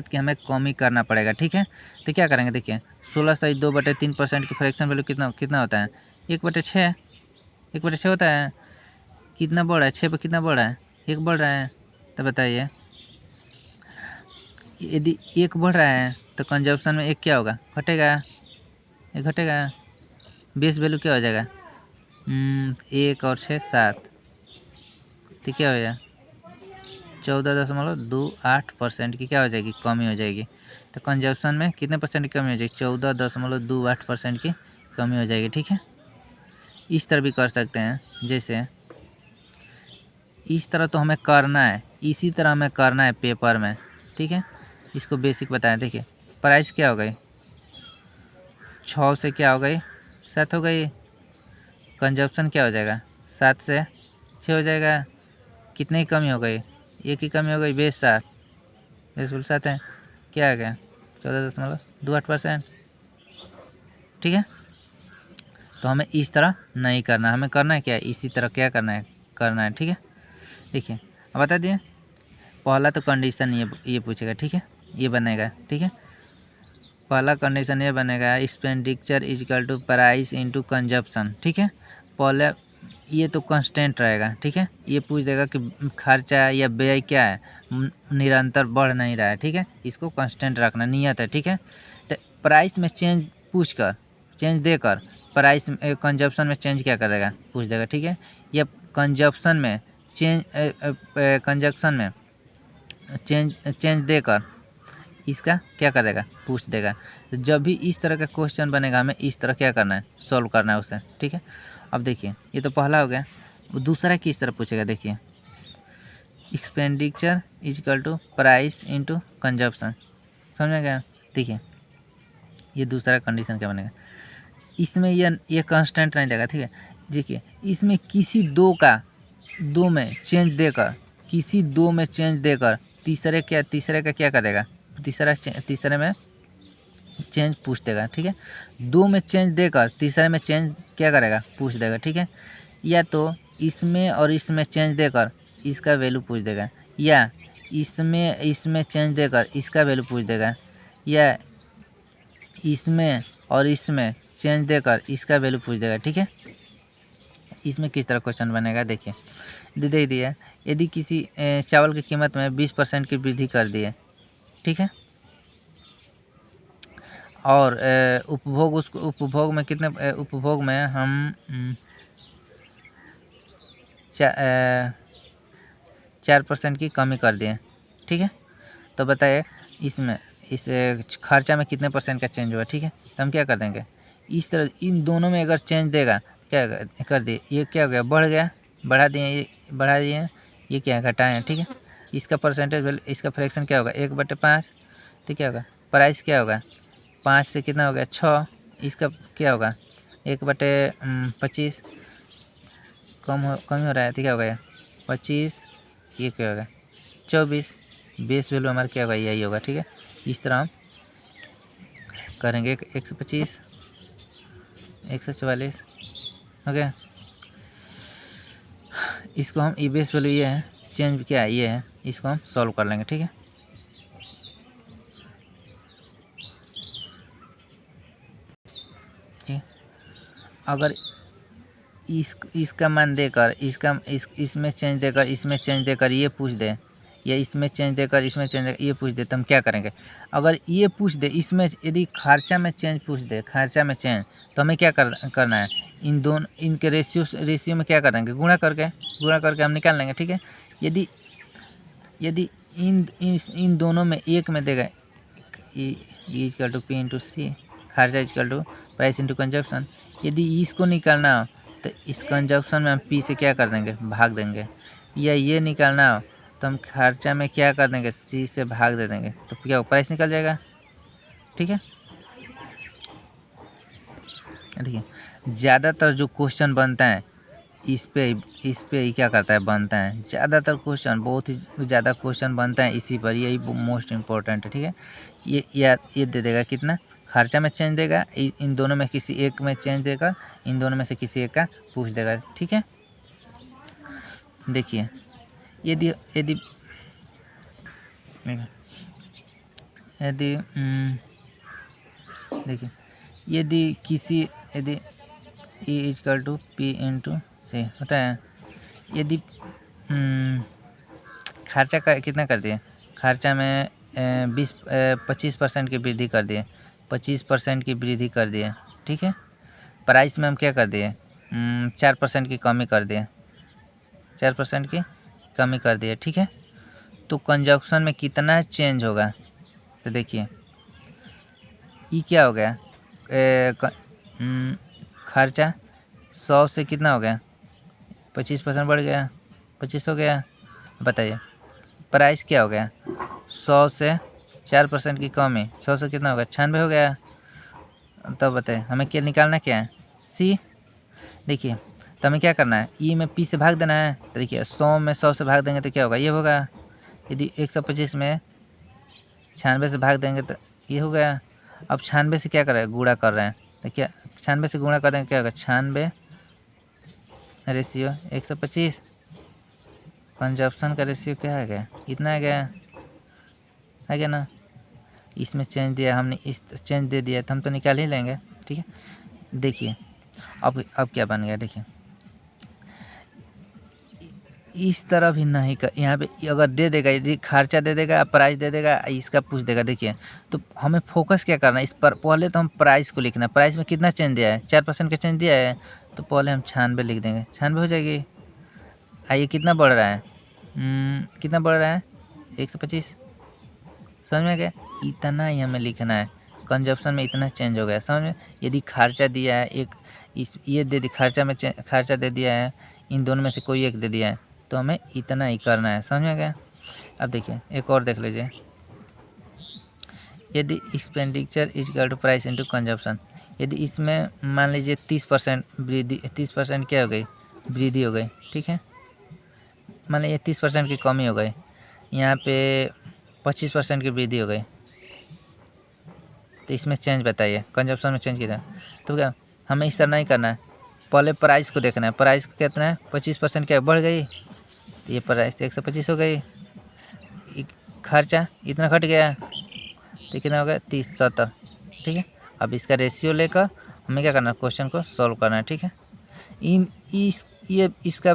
[SPEAKER 1] की हमें कमी करना पड़ेगा, ठीक है। तो क्या करेंगे देखिए 16.2/3% की फ्रैक्शन वैल्यू कितना होता है 1/6 होता है। कितना बढ़ रहा है 6 पर कितना बढ़ रहा है 1 बढ़ रहा है। तो बताइए यदि 1 बढ़ रहा है तो कंजप्शन में 1 क्या होगा घटेगा, बेस वैल्यू क्या हो जाएगा 1 और 6 7, तो क्या हो जाएगा 14.28% की क्या हो जाएगी कमी हो जाएगी। तो कंजप्शन में कितने परसेंट की कमी हो जाएगी 14.28% की कमी हो जाएगी, ठीक है। इस तरह भी कर सकते हैं, जैसे इस तरह तो हमें करना है, इसी तरह हमें करना है पेपर में, ठीक है। इसको बेसिक बताएं। देखिए प्राइस क्या हो गई 6 से क्या हो गई 7 हो गई। कंजप्शन क्या हो जाएगा 7 से 6 हो जाएगा। कितनी कमी हो गई 1 की कमी हो गई, बेस 7 है, क्या आ गया 14.28%, ठीक है। तो हमें इस तरह नहीं करना, हमें करना है क्या इसी तरह क्या करना है, ठीक है। देखिए अब बता दिए पहला तो कंडीशन ये पूछेगा, ठीक है, ये बनेगा, ठीक है। पहला कंडीशन ये बनेगा expenditure equal to price into consumption, ठीक है। पहले ये तो कांस्टेंट रहेगा, ठीक है। ये पूछ देगा कि खर्चा या व्यय क्या है निरंतर बढ़ नहीं रहा है, ठीक है, इसको कांस्टेंट रखना नियत है, ठीक है। तो प्राइस में चेंज देकर प्राइस कंजप्शन में चेंज क्या करेगा पूछ देगा, ठीक है। या कंजप्शन में चेंज देकर इसका क्या करेगा पूछ देगा। तो जब भी इस तरह का क्वेश्चन बनेगा हमें इस तरह क्या करना है सॉल्व करना है उसे, ठीक है। अब देखिए ये तो पहला हो गया, दूसरा किस तरह पूछेगा। देखिए expenditure equal to price into consumption, समझ में गया। देखिए ये दूसरा कंडीशन क्या बनेगा इसमें ये कांस्टेंट नहीं देगा, ठीक है। देखिए इसमें किसी दो में चेंज देकर, किसी दो में चेंज देकर तीसरे का क्या करेगा, तीसरे में चेंज पूछ देगा, ठीक है। दो में चेंज देकर तीसरे में चेंज क्या करेगा, पूछ देगा, ठीक है। या तो इसमें और इसमें चेंज देकर इसका वैल्यू पूछ देगा, या इसमें चेंज देकर इसका वैल्यू पूछ देगा, या इसमें और इसमें चेंज देकर इसका वैल्यू पूछ देगा, ठीक है। इसमें किस तरह क्वेश्चन बनेगा, देखिए दे दिया, यदि किसी चावल की कीमत में 20% की वृद्धि कर दी है, ठीक है, और उपभोग में कितने उपभोग में हम 4% की कमी कर दिए, ठीक है। तो बताइए इसमें इस खर्चा में कितने परसेंट का चेंज हुआ, ठीक है। तो हम क्या कर देंगे, इस तरह इन दोनों में अगर चेंज देगा क्या कर दिए, ये क्या हो गया, बढ़ गया, बढ़ा दिए, ये क्या घटाएं, ठीक है। इसका परसेंटेज वैल्यू, इसका फ्रैक्शन क्या होगा, 1/5, तो क्या होगा, प्राइस क्या होगा, 5 से कितना हो गया 6, इसका क्या होगा 1/25, कम हो रहा है, तो क्या होगा 25, ये क्या होगा 24, बेस वैल्यू हमारा क्या होगा, यही होगा, ठीक है। इस तरह हम करेंगे, 125, 144 हो गया। इसको हम ई बेस वैल्यू ये है, चेंज क्या है ये है, इसको हम सॉल्व कर लेंगे, ठीक है। ठीक, अगर इसका मान देकर इसमें चेंज देकर इसमें चेंज देकर ये पूछ दे, या इसमें चेंज देकर इसमें चेंज देकर ये पूछ दे, तो हम क्या करेंगे, अगर ये पूछ दे इसमें, यदि खर्चा में चेंज पूछ दे, खर्चा में चेंज, तो हमें क्या करना है, इनके रेशियो में क्या करेंगे, गुणा करके हम निकाल लेंगे, ठीक है। यदि इन दोनों में एक में देगा equal to P into C, खर्चा equal to price into consumption, यदि इसको निकालना हो तो इस कंजप्शन में हम पी से क्या कर देंगे, भाग देंगे, या ये निकालना हो तो हम खर्चा में क्या कर देंगे, सी से भाग दे देंगे, तो क्या प्राइस निकल जाएगा, ठीक है। देखिए ज़्यादातर जो क्वेश्चन बनता है इस पे ही क्या करता है, बनता है, ज़्यादातर क्वेश्चन, बहुत ही ज़्यादा क्वेश्चन बनता है इसी पर, यही मोस्ट इम्पोर्टेंट है, ठीक है। ये दे देगा कितना, खर्चा में चेंज देगा, इन दोनों में किसी एक में चेंज देगा, इन दोनों में से किसी एक का पूछ देगा, ठीक है। देखिए यदि देखिए यदि E equal to P into C होता है, यदि खर्चा का कितना कर दिए, खर्चा में 25% की वृद्धि कर दिए, 25% की वृद्धि कर दिए, ठीक है। प्राइस में हम क्या कर दिए, 4% की कमी कर दिए, 4% की कमी कर दिए, ठीक है। तो कंजप्शन में कितना चेंज होगा, तो देखिए ये क्या हो गया, खर्चा 100 से कितना हो गया, 25% बढ़ गया, 25 हो गया। बताइए प्राइस क्या हो गया, 100 से 4% की कमी, 100 से कितना हो गया, 96 हो गया। तब बताइए हमें क्या निकालना, क्या है, सी। देखिए तो हमें क्या करना है, ई में पी से भाग देना है, तो देखिए 100 में 100 से भाग देंगे तो क्या होगा, ये होगा। यदि 125 में 96 से भाग देंगे तो ये हो गया। अब 96 से क्या कर रहे हैं, गुणा कर रहे हैं, तो क्या 96 से गुणा कर देंगे क्या होगा, 96 रेशियो 125, कंजप्शन का रेशियो क्या है गया, इतना है गया ना। इसमें चेंज दिया हमने, इस चेंज दे दिया तो हम तो निकाल ही लेंगे, ठीक है। देखिए अब क्या बन गया, देखिए इस तरह भी नहीं कर, यहाँ पे अगर दे देगा, यदि खर्चा दे देगा, प्राइस दे देगा, इसका पूछ देगा, देखिए तो हमें फोकस क्या करना है इस पर, पहले तो हम प्राइस को लिखना है, प्राइस में कितना चेंज दिया है, 4% का चेंज दिया है, तो पहले हम 96 लिख देंगे, 96 हो जाएगी। आइए कितना बढ़ रहा है, कितना बढ़ रहा है, 125, समझ में गया, इतना ही हमें लिखना है, कंजप्शन में इतना चेंज हो गया, समझ में। यदि खर्चा दिया है एक, ये दे दी, खर्चा दे दिया है, इन दोनों में से कोई एक दे दिया है, तो हमें इतना ही करना है, समझ में गया। अब देखिए एक और देख लीजिए, यदि expenditure is equal to price into consumption, यदि इसमें मान लीजिए 30% वृद्धि, 30% क्या हो गई, वृद्धि हो गई, ठीक है। मान लीजिए 30% की कमी हो गई, यहाँ पे 25% की वृद्धि हो गई, तो इसमें चेंज बताइए, कंजप्शन में चेंज कितना। तो क्या हमें इस तरह नहीं करना है, पहले प्राइस को देखना है, प्राइस कितना है, 25% क्या बढ़ गई, तो ये प्राइस 125 हो गई, खर्चा इतना घट गया, तो कितना हो गया, 30 70, ठीक है। अब इसका रेशियो लेकर हमें क्या करना है, क्वेश्चन को सॉल्व करना है, ठीक है। ये इसका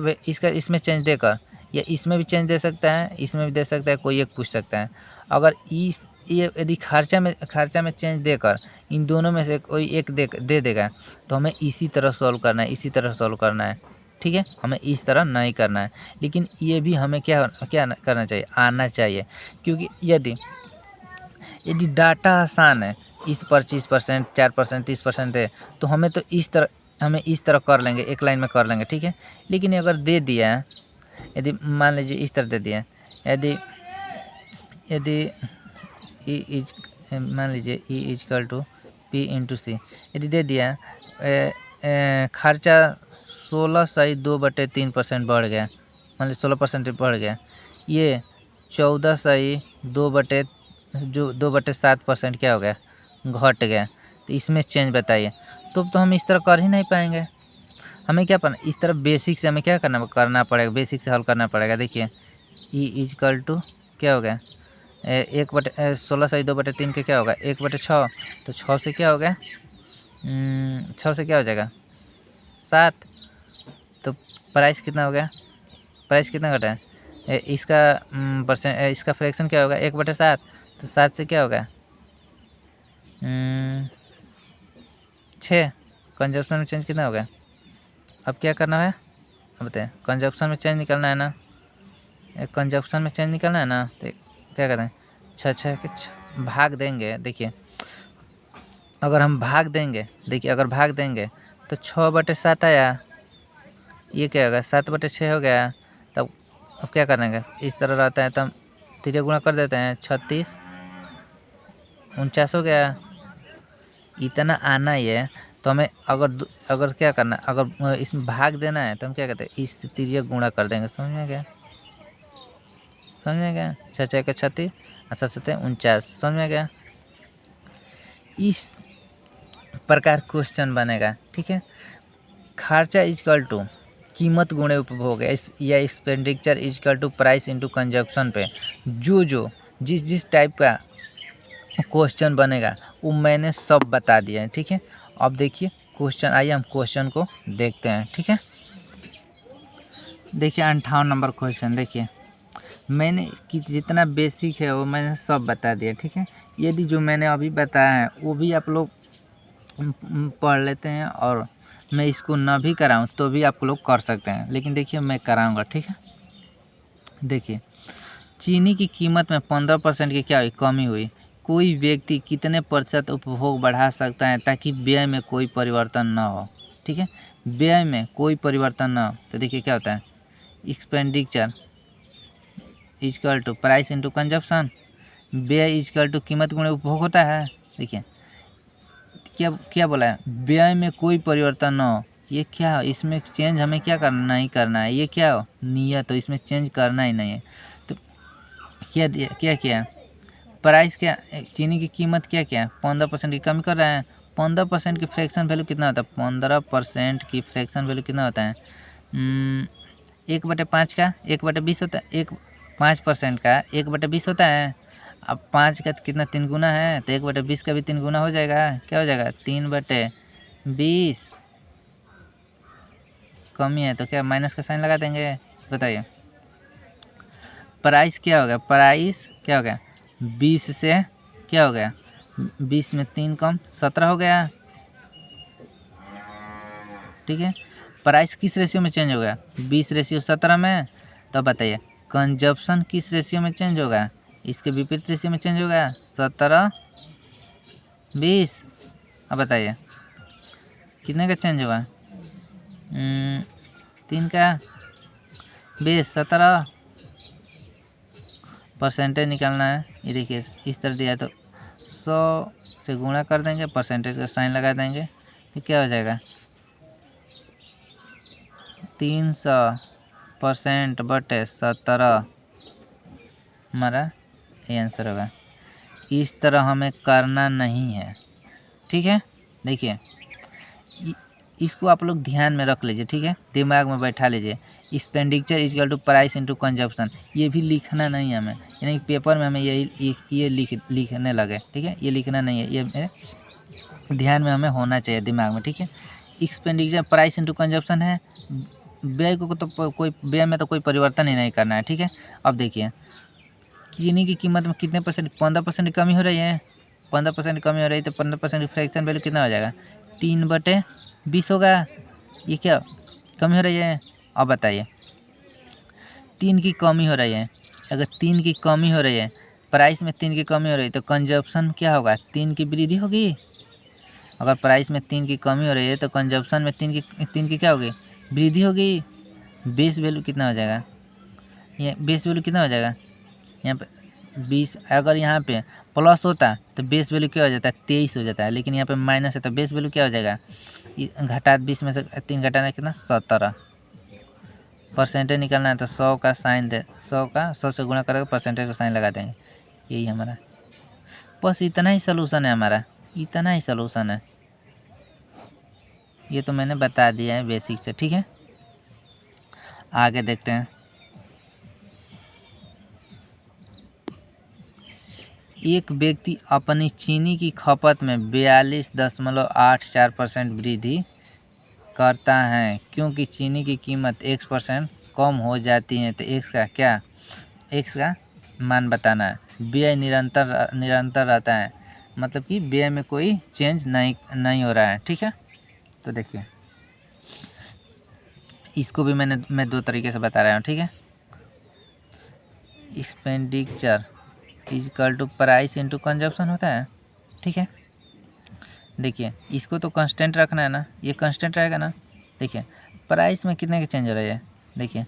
[SPEAKER 1] इसमें चेंज देकर, या इसमें भी चेंज दे सकता है, इसमें भी दे सकता है, कोई एक पूछ सकता है। अगर ये यदि खर्चा में चेंज देकर इन दोनों में से कोई एक दे देगा, तो हमें इसी तरह सॉल्व करना है, इसी तरह सॉल्व करना है, ठीक है। हमें इस तरह नहीं करना है, लेकिन ये भी हमें क्या करना चाहिए, आना चाहिए। क्योंकि यदि डाटा आसान है, इस पर 25%, 4%, 30% है, तो हमें इस तरह कर लेंगे, एक लाइन में कर लेंगे, ठीक है। लेकिन अगर दे दिया है, यदि मान लीजिए इस तरह दे दिया, यदि मान लीजिए ई इजकल टू पी इंटू सी, यदि दे दिया खर्चा 16/2/3% बढ़ गया, मान लीजिए 16% बढ़ गया, ये 14/2/7% क्या हो गया, घट गया, तो इसमें चेंज बताइए। तो हम इस तरह कर ही नहीं पाएंगे, हमें क्या करना, इस तरह बेसिक से हमें क्या करना पड़ेगा, बेसिक से हल करना पड़ेगा। देखिए ई इजकल टू क्या हो गया, 16/2/3 के क्या होगा, 1/6, तो 6 से क्या हो गया, 6 से क्या हो जाएगा, 7, तो प्राइस कितना हो गया, प्राइस कितना घटा है, इसका फ्रैक्शन क्या होगा, 1/7, तो 7 से क्या होगा, 6, कंजप्शन में चेंज कितना हो गया। अब क्या करना है, अब बताइए, कंजप्शन में चेंज निकलना है ना, कंजप्शन में चेंज निकलना है ना, तो क्या करते हैं, 6 के भाग देंगे। देखिए अगर हम भाग देंगे, अगर भाग देंगे तो 6/7 आया, ये क्या होगा, 7/6 हो गया। तब अब क्या करेंगे, इस तरह रहता है तो हम 3 गुणा कर देते हैं, 36 49 हो गया। इतना आना ही है, तो हमें अगर क्या करना है, अगर इसमें भाग देना है, तो हम क्या कहते हैं, इस 3 गुणा कर देंगे, समझ में गया, 6 के 36 और 7 49, समझ में गया। इस प्रकार क्वेश्चन बनेगा, ठीक है। खर्चा इजकल टू कीमत गुणे उपभोग या expenditure is equal to price into consumption पे जिस टाइप का क्वेश्चन बनेगा वो मैंने सब बता दिया है, ठीक है। अब देखिए क्वेश्चन, आइए हम क्वेश्चन को देखते हैं, ठीक है। देखिए 58 नंबर क्वेश्चन, देखिए मैंने जितना बेसिक है वो मैंने सब बता दिया, ठीक है। यदि जो मैंने अभी बताया है वो भी आप लोग पढ़ लेते हैं, और मैं इसको ना भी कराऊं तो भी आप लोग कर सकते हैं, लेकिन देखिए मैं कराऊंगा, ठीक है। देखिए चीनी की कीमत में 15% की क्या हुई, कमी हुई। कोई व्यक्ति कितने प्रतिशत उपभोग बढ़ा सकता है ताकि व्यय में कोई परिवर्तन न हो, ठीक है। व्यय में कोई परिवर्तन न हो, तो देखिए क्या होता है, expenditure is equal to price into consumption, व्यय इजकल टू कीमत गुणे उपभोग होता है। देखिए क्या बोला है, व्यय में कोई परिवर्तन न हो, ये क्या, इसमें चेंज हमें क्या करना, नहीं करना है, ये क्या हो, नियत, तो इसमें चेंज करना ही नहीं है। तो क्या प्राइस, क्या चीनी की कीमत क्या 15% की कमी कर रहा है। 15% की फ्रैक्शन वैल्यू कितना होता है, 15% की फ्रैक्शन वैल्यू कितना होता है, 1/5 का 1/20 होता है, 5% का 1/20 होता है। अब 5 का कितना, 3 गुना है, तो 1/20 का भी 3 गुना हो जाएगा, क्या हो जाएगा, 3/20। कमी है तो क्या माइनस का साइन लगा देंगे, बताइए। प्राइस क्या हो गया, प्राइस क्या हो गया, 20 से क्या हो गया, 20 में 3 कम 17 हो गया, ठीक है। प्राइस किस रेशियो में चेंज होगा, 20:17 में। तो बताइए कंजप्शन किस रेशियो में चेंज होगा, इसके विपरीत रेशियो में चेंज होगा, 17:20। अब बताइए कितने का चेंज होगा, 3 का 20 17 परसेंटेज निकालना है। ये देखिए इस तरह दिया तो 100 से गुणा कर देंगे, परसेंटेज का साइन लगा देंगे, तो क्या हो जाएगा 300% बटे 17 हमारा ये आंसर होगा। इस तरह हमें करना नहीं है, ठीक है। देखिए इसको आप लोग ध्यान में रख लीजिए, ठीक है, दिमाग में बैठा लीजिए। Expenditure equal to price into consumption, ये भी लिखना नहीं है हमें, यानी पेपर में हमें ये लिखने लगे, ठीक है, ये लिखना नहीं है, ये ध्यान में हमें होना चाहिए दिमाग में, ठीक है। एक्सपेंडिचर प्राइस इनटू कंजप्शन है, व्यय को तो कोई व्यय में तो कोई परिवर्तन ही नहीं करना है, ठीक है। अब देखिए चीनी की कीमत में कितने परसेंट, 15% की कमी हो रही है, 15% की कमी हो रही है, तो 15% फ्रैक्शन वैल्यू कितना हो जाएगा 3/20 होगा। ये क्या कमी हो रही है, अब बताइए 3 की कमी हो रही है, अगर 3 की कमी हो रही है, प्राइस में 3 की कमी हो रही है, तो कंजप्शन क्या होगा 3 की वृद्धि होगी। अगर प्राइस में 3 की कमी हो रही है तो कंजप्शन में 3 की क्या होगी वृद्धि होगी। बेस वैल्यू कितना हो जाएगा, ये बेस वैल्यू कितना हो जाएगा यहाँ पे 20, अगर यहाँ पे प्लस होता तो बेस वैल्यू क्या हो जाता है 23 हो जाता है, लेकिन यहाँ पे माइनस है तो बेस वैल्यू क्या हो जाएगा, घटा 20 में से 3 घटाना कितना 17। परसेंटेज निकालना है तो 100 का साइन दे, 100 से गुणा करके परसेंटेज का साइन लगा देंगे, यही हमारा, बस इतना ही सलूशन है हमारा, इतना ही सलूशन है। ये तो मैंने बता दिया है बेसिक से, ठीक है। आगे देखते हैं। एक व्यक्ति अपनी चीनी की खपत में 42.84% वृद्धि करता है, क्योंकि चीनी की कीमत x% कम हो जाती है, तो x का मान बताना है। व्यय निरंतर रहता है, मतलब कि व्यय में कोई चेंज नहीं हो रहा है, ठीक है। तो देखिए इसको भी मैं 2 तरीके से बता रहा हूँ, ठीक है। Expenditure equal to price into consumption होता है, ठीक है। देखिए इसको तो कांस्टेंट रखना है ना, ये कांस्टेंट रहेगा ना। देखिए प्राइस में कितने की चेंज हो रही है, देखिए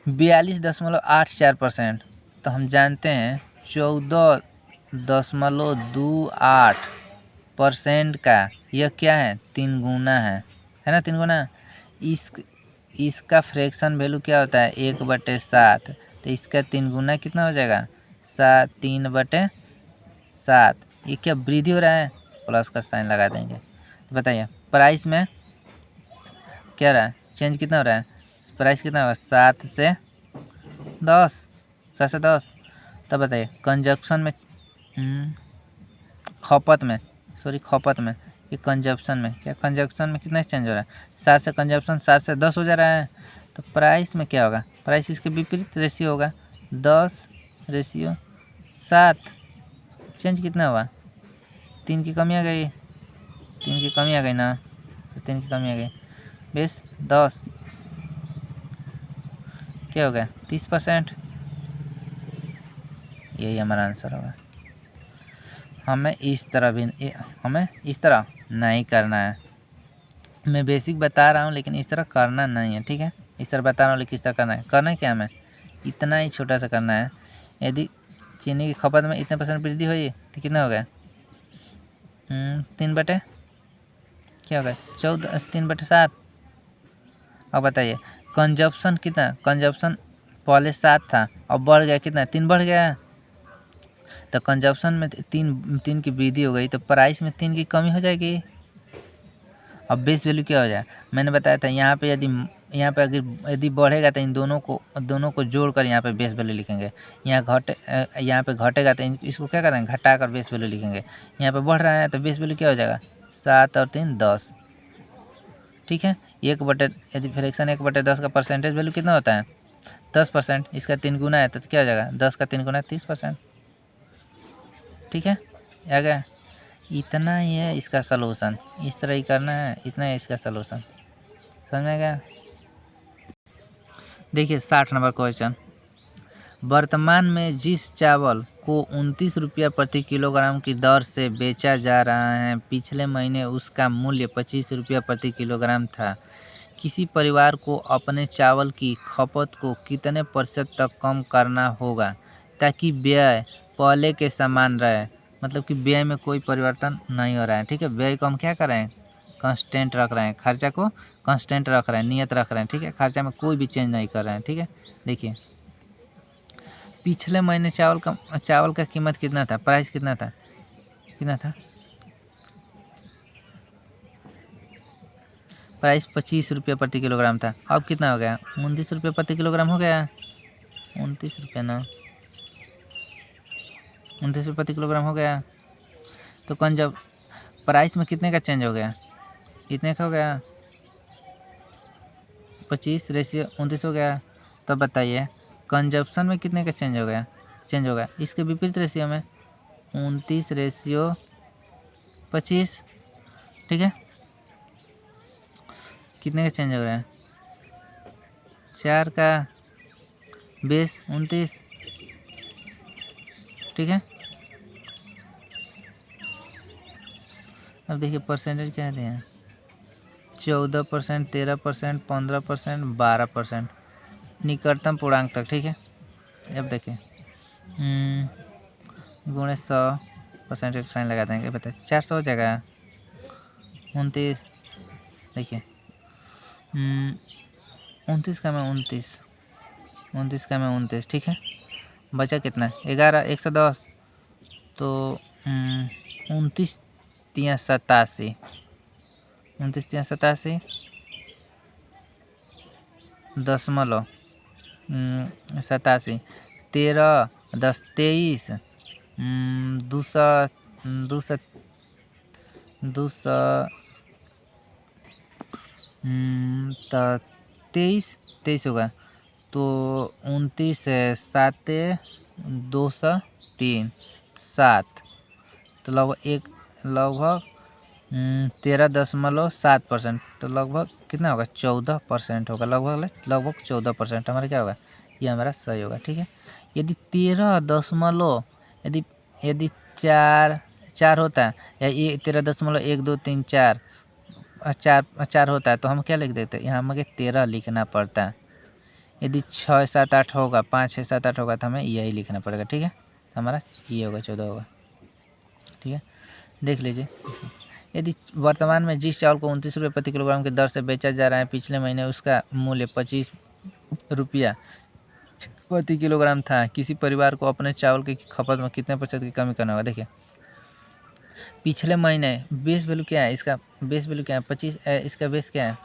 [SPEAKER 1] 42.84%, तो हम जानते हैं 14.28% का यह क्या है 3 गुना है ना, 3 गुना। इसका फ्रैक्शन वैल्यू क्या होता है 1/7, तो इसका 3 गुना कितना हो जाएगा 3/7। ये क्या वृद्धि हो रहा है, प्लस का साइन लगा देंगे। तो बताइए प्राइस में क्या रहा है चेंज कितना हो रहा है, प्राइस कितना होगा 7 से 10। तब बताइए कंजप्शन में खपत में ये कंजप्शन में कितना चेंज हो रहा है 7 से कंजप्शन 7 से 10 हो जा रहा है, तो प्राइस में क्या होगा, प्राइस इसके विपरीत रेशियो होगा 10:7। चेंज कितना हुआ 3 की कमी आ गई, 3 की कमी आ गई ना, तो 3 की कमी आ गई, बेस 10 क्या हो गया 30%। यही हमारा आंसर होगा। हमें इस तरह नहीं करना है। मैं बेसिक बता रहा हूँ लेकिन इस तरह करना नहीं है, ठीक है। इस तरह बता रहा हूँ लेकिन इस तरह करना है क्या हमें इतना ही छोटा सा करना है। यदि चीनी की खपत में इतने % वृद्धि हुई तो कितना हो गया 3 क्या हो गया 3/7। अब बताइए कंजप्शन पहले 7 था, अब बढ़ गया कितना 3 बढ़ गया, तो कंजप्शन में 3 की वृद्धि हो गई, तो प्राइस में 3 की कमी हो जाएगी। अब बेस वैल्यू क्या हो जाए, मैंने बताया था यहाँ पे यदि बढ़ेगा तो इन दोनों को जोड़कर यहाँ पे बेस वैल्यू लिखेंगे। यहाँ पे घटेगा तो इसको क्या करेंगे घटा कर बेस वैल्यू लिखेंगे। यहाँ पे बढ़ रहा है तो बेस वैल्यू क्या हो जाएगा 7 और 3 10, ठीक है। यदि फ्रैक्शन 1/10 का परसेंटेज वैल्यू कितना होता है 10%, इसका 3 गुना है तो क्या हो जाएगा 10 का 3 गुना 30%, ठीक है। आ गया, इतना ही है इसका सलूशन, इस तरह ही करना है, इतना है इसका सलूशन, समझ में गया। देखिए 60 नंबर क्वेश्चन, वर्तमान में जिस चावल को 29 रुपया प्रति किलोग्राम की दर से बेचा जा रहा है, पिछले महीने उसका मूल्य 25 रुपया प्रति किलोग्राम था। किसी परिवार को अपने चावल की खपत को कितने % तक कम करना होगा ताकि व्यय पहले के समान रहे। मतलब कि व्यय में कोई परिवर्तन नहीं हो रहा है। ठीक है, व्यय को हम क्या कर रहे हैं, कांस्टेंट रख रहे हैं, खर्चा को कांस्टेंट रख रहे हैं, नियत रख रहे हैं। ठीक है, खर्चा में कोई भी चेंज नहीं कर रहे हैं। ठीक है, देखिए पिछले महीने चावल का कीमत कितना था, प्राइस कितना था, प्राइस 25 रुपये प्रति किलोग्राम था। अब कितना हो गया, 29 रुपये प्रति किलोग्राम हो गया, 29 रुपये ना, 29 रुपये प्रति किलोग्राम हो गया। तो कौन जब प्राइस में कितने का चेंज हो गया, कितने का हो गया, 25 रेशियो 29 हो गया। तब बताइए कंजप्शन में कितने का चेंज होगा, इसके विपरीत रेशियो में 29 रेशियो 25। ठीक है, कितने का चेंज हो रहा है, 4 का बेस 29। ठीक है, अब देखिए परसेंटेज क्या दिए हैं, 14%, 13%, 15%, 12%, निकटतम पूर्णांक तक। ठीक है, अब देखिए गुणे 100% एक साइन लगा देंगे, बताइए 400 हो जाएगा, 29। देखिए 29 का मैं 29, ठीक है, बचा कितना, 11, 110, तो 29 3 87, 29 3 87 दशमलव 87, 13 10 23, 200 तो 23 होगा, तो 29 7 203 7, तो लगभग 13.7%, तो लगभग कितना होगा, 14% होगा, लगभग 14% हमारा क्या होगा, ये हमारा सही होगा। ठीक है, यदि 4 होता है, या ये 13.1 2 3 4 होता है, तो हम क्या लिख देते हैं, यहाँ हमें 13 लिखना पड़ता है। यदि 6 7 8 होगा, 5 6 7 8 होगा, तो हमें यही लिखना पड़ेगा। ठीक है, हमारा ये होगा 14 होगा। ठीक है, देख लीजिए, यदि वर्तमान में जिस चावल को 29 रुपये प्रति किलोग्राम की दर से बेचा जा रहा है, पिछले महीने उसका मूल्य 25 रुपया प्रति किलोग्राम था, किसी परिवार को अपने चावल की खपत में कितने % की कमी करना होगा। देखिए पिछले महीने बेस वैल्यू क्या है, इसका बेस वैल्यू क्या है, 25, इसका बेस क्या है,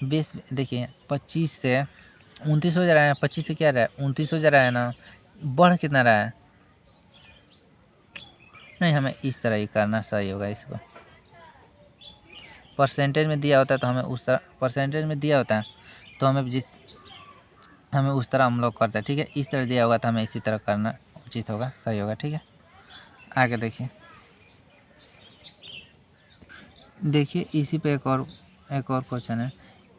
[SPEAKER 1] बेस देखिए 25 से 29 हो जा रहा है, 25 से क्या रहा है, 29 हो जा रहा है ना, बढ़ कितना रहा है, नहीं हमें इस तरह ही करना सही होगा। इसको परसेंटेज में दिया होता है, तो हमें उस तरह परसेंटेज में दिया होता है, तो हमें उस तरह हम लोग करते हैं। ठीक है, इस तरह दिया होगा तो हमें इसी तरह करना उचित होगा, सही होगा। ठीक है, आगे देखिए इसी पे एक और क्वेश्चन है,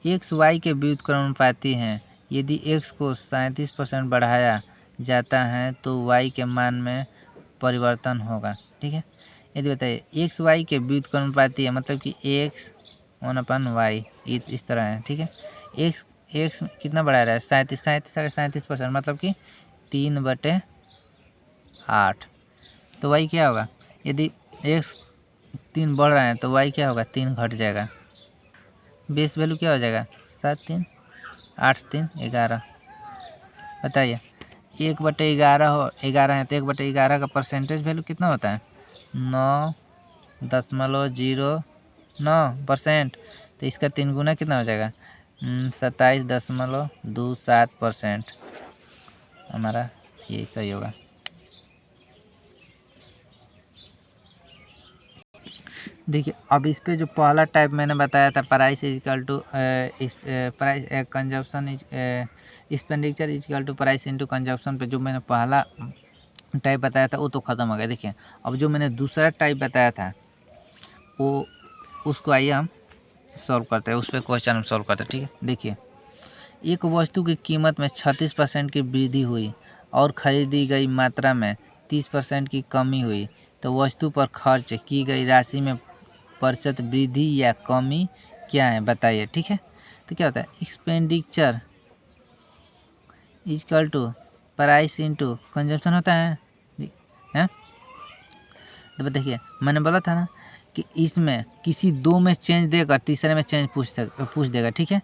[SPEAKER 1] एक्स वाई के व्युत्क्रमानुपाती हैं, यदि एक्स को 37% बढ़ाया जाता है तो वाई के मान में परिवर्तन होगा। ठीक है, यदि बताइए एक्स वाई के व्युत्क्रमानुपाती है, मतलब कि एक्स 1/y इस तरह है। ठीक है, एक्स कितना बढ़ा रहा है, 37% मतलब कि 3/8, तो वाई क्या होगा, यदि एक्स 3 बढ़ रहा है तो वाई क्या होगा, 3 घट जाएगा, बेस वैल्यू क्या हो जाएगा, 7 3 8 3 11। बताइए 1/11 है, तो 1/11 का परसेंटेज वैल्यू कितना होता है, 9.09%, तो इसका 3 गुना कितना हो जाएगा, 27.27%, हमारा ये सही होगा। देखिए अब इस पे जो पहला टाइप मैंने बताया था, price is equal to price consumption expenditure is equal to price into consumption पे जो मैंने पहला टाइप बताया था वो तो ख़त्म हो गया। देखिए अब जो मैंने दूसरा टाइप बताया था वो उसको आइए हम सॉल्व करते हैं, उस पर क्वेश्चन हम सॉल्व करते हैं। ठीक है, देखिए एक वस्तु की कीमत में 36% की वृद्धि हुई और खरीदी गई मात्रा में 30% की कमी हुई, तो वस्तु पर खर्च की गई राशि में प्रतिशत वृद्धि या कमी क्या है, बताइए। ठीक है, तो क्या होता है, expenditure equal to price into consumption होता है। तो देखिए मैंने बोला था ना कि इसमें किसी दो में चेंज देगा, तीसरे में चेंज पूछ देगा, ठीक है।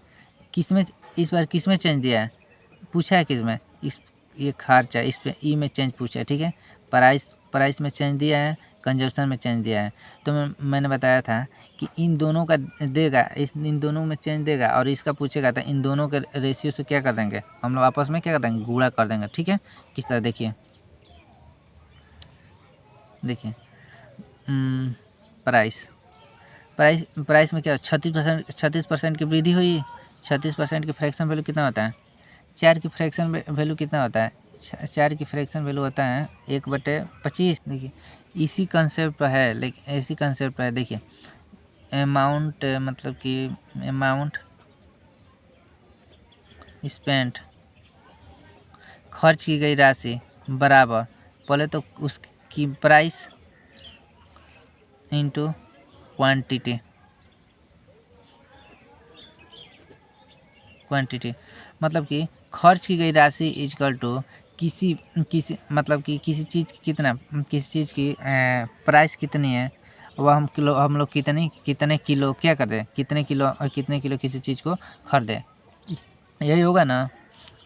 [SPEAKER 1] किस में इस बार किस में चेंज दिया है, पूछा है किस में, इस ये खर्चा इस पे ई में चेंज पूछा है, ठीक है। प्राइस में चेंज दिया है, कंजप्शन में चेंज दिया है। तो मैंने बताया था कि इन दोनों का देगा, इन दोनों में चेंज देगा और इसका पूछेगा, तो इन दोनों के रेशियो से क्या कर देंगे हम लोग, आपस में क्या कर देंगे, गुणा कर देंगे, ठीक है। किस तरह देखिए प्राइस में क्या 36% की वृद्धि हुई। 36% की फ्रैक्शन वैल्यू कितना होता है, 4 की फ्रैक्शन वैल्यू कितना होता है, 4 की फ्रैक्शन वैल्यू होता है 1/25। देखिए इसी कंसेप्ट पर है, लेकिन इसी कंसेप्ट पर है। देखिए अमाउंट मतलब कि अमाउंट स्पेंट, खर्च की गई राशि बराबर, पहले तो उसकी प्राइस इंटू क्वांटिटी मतलब कि खर्च की गई राशि इजकल टू किसी मतलब कि किसी चीज़ की किसी चीज़ की प्राइस कितनी है, वह हम लोग कितने किलो क्या कर दें, कितने किलो किसी चीज़ को खरीदें, यही होगा ना।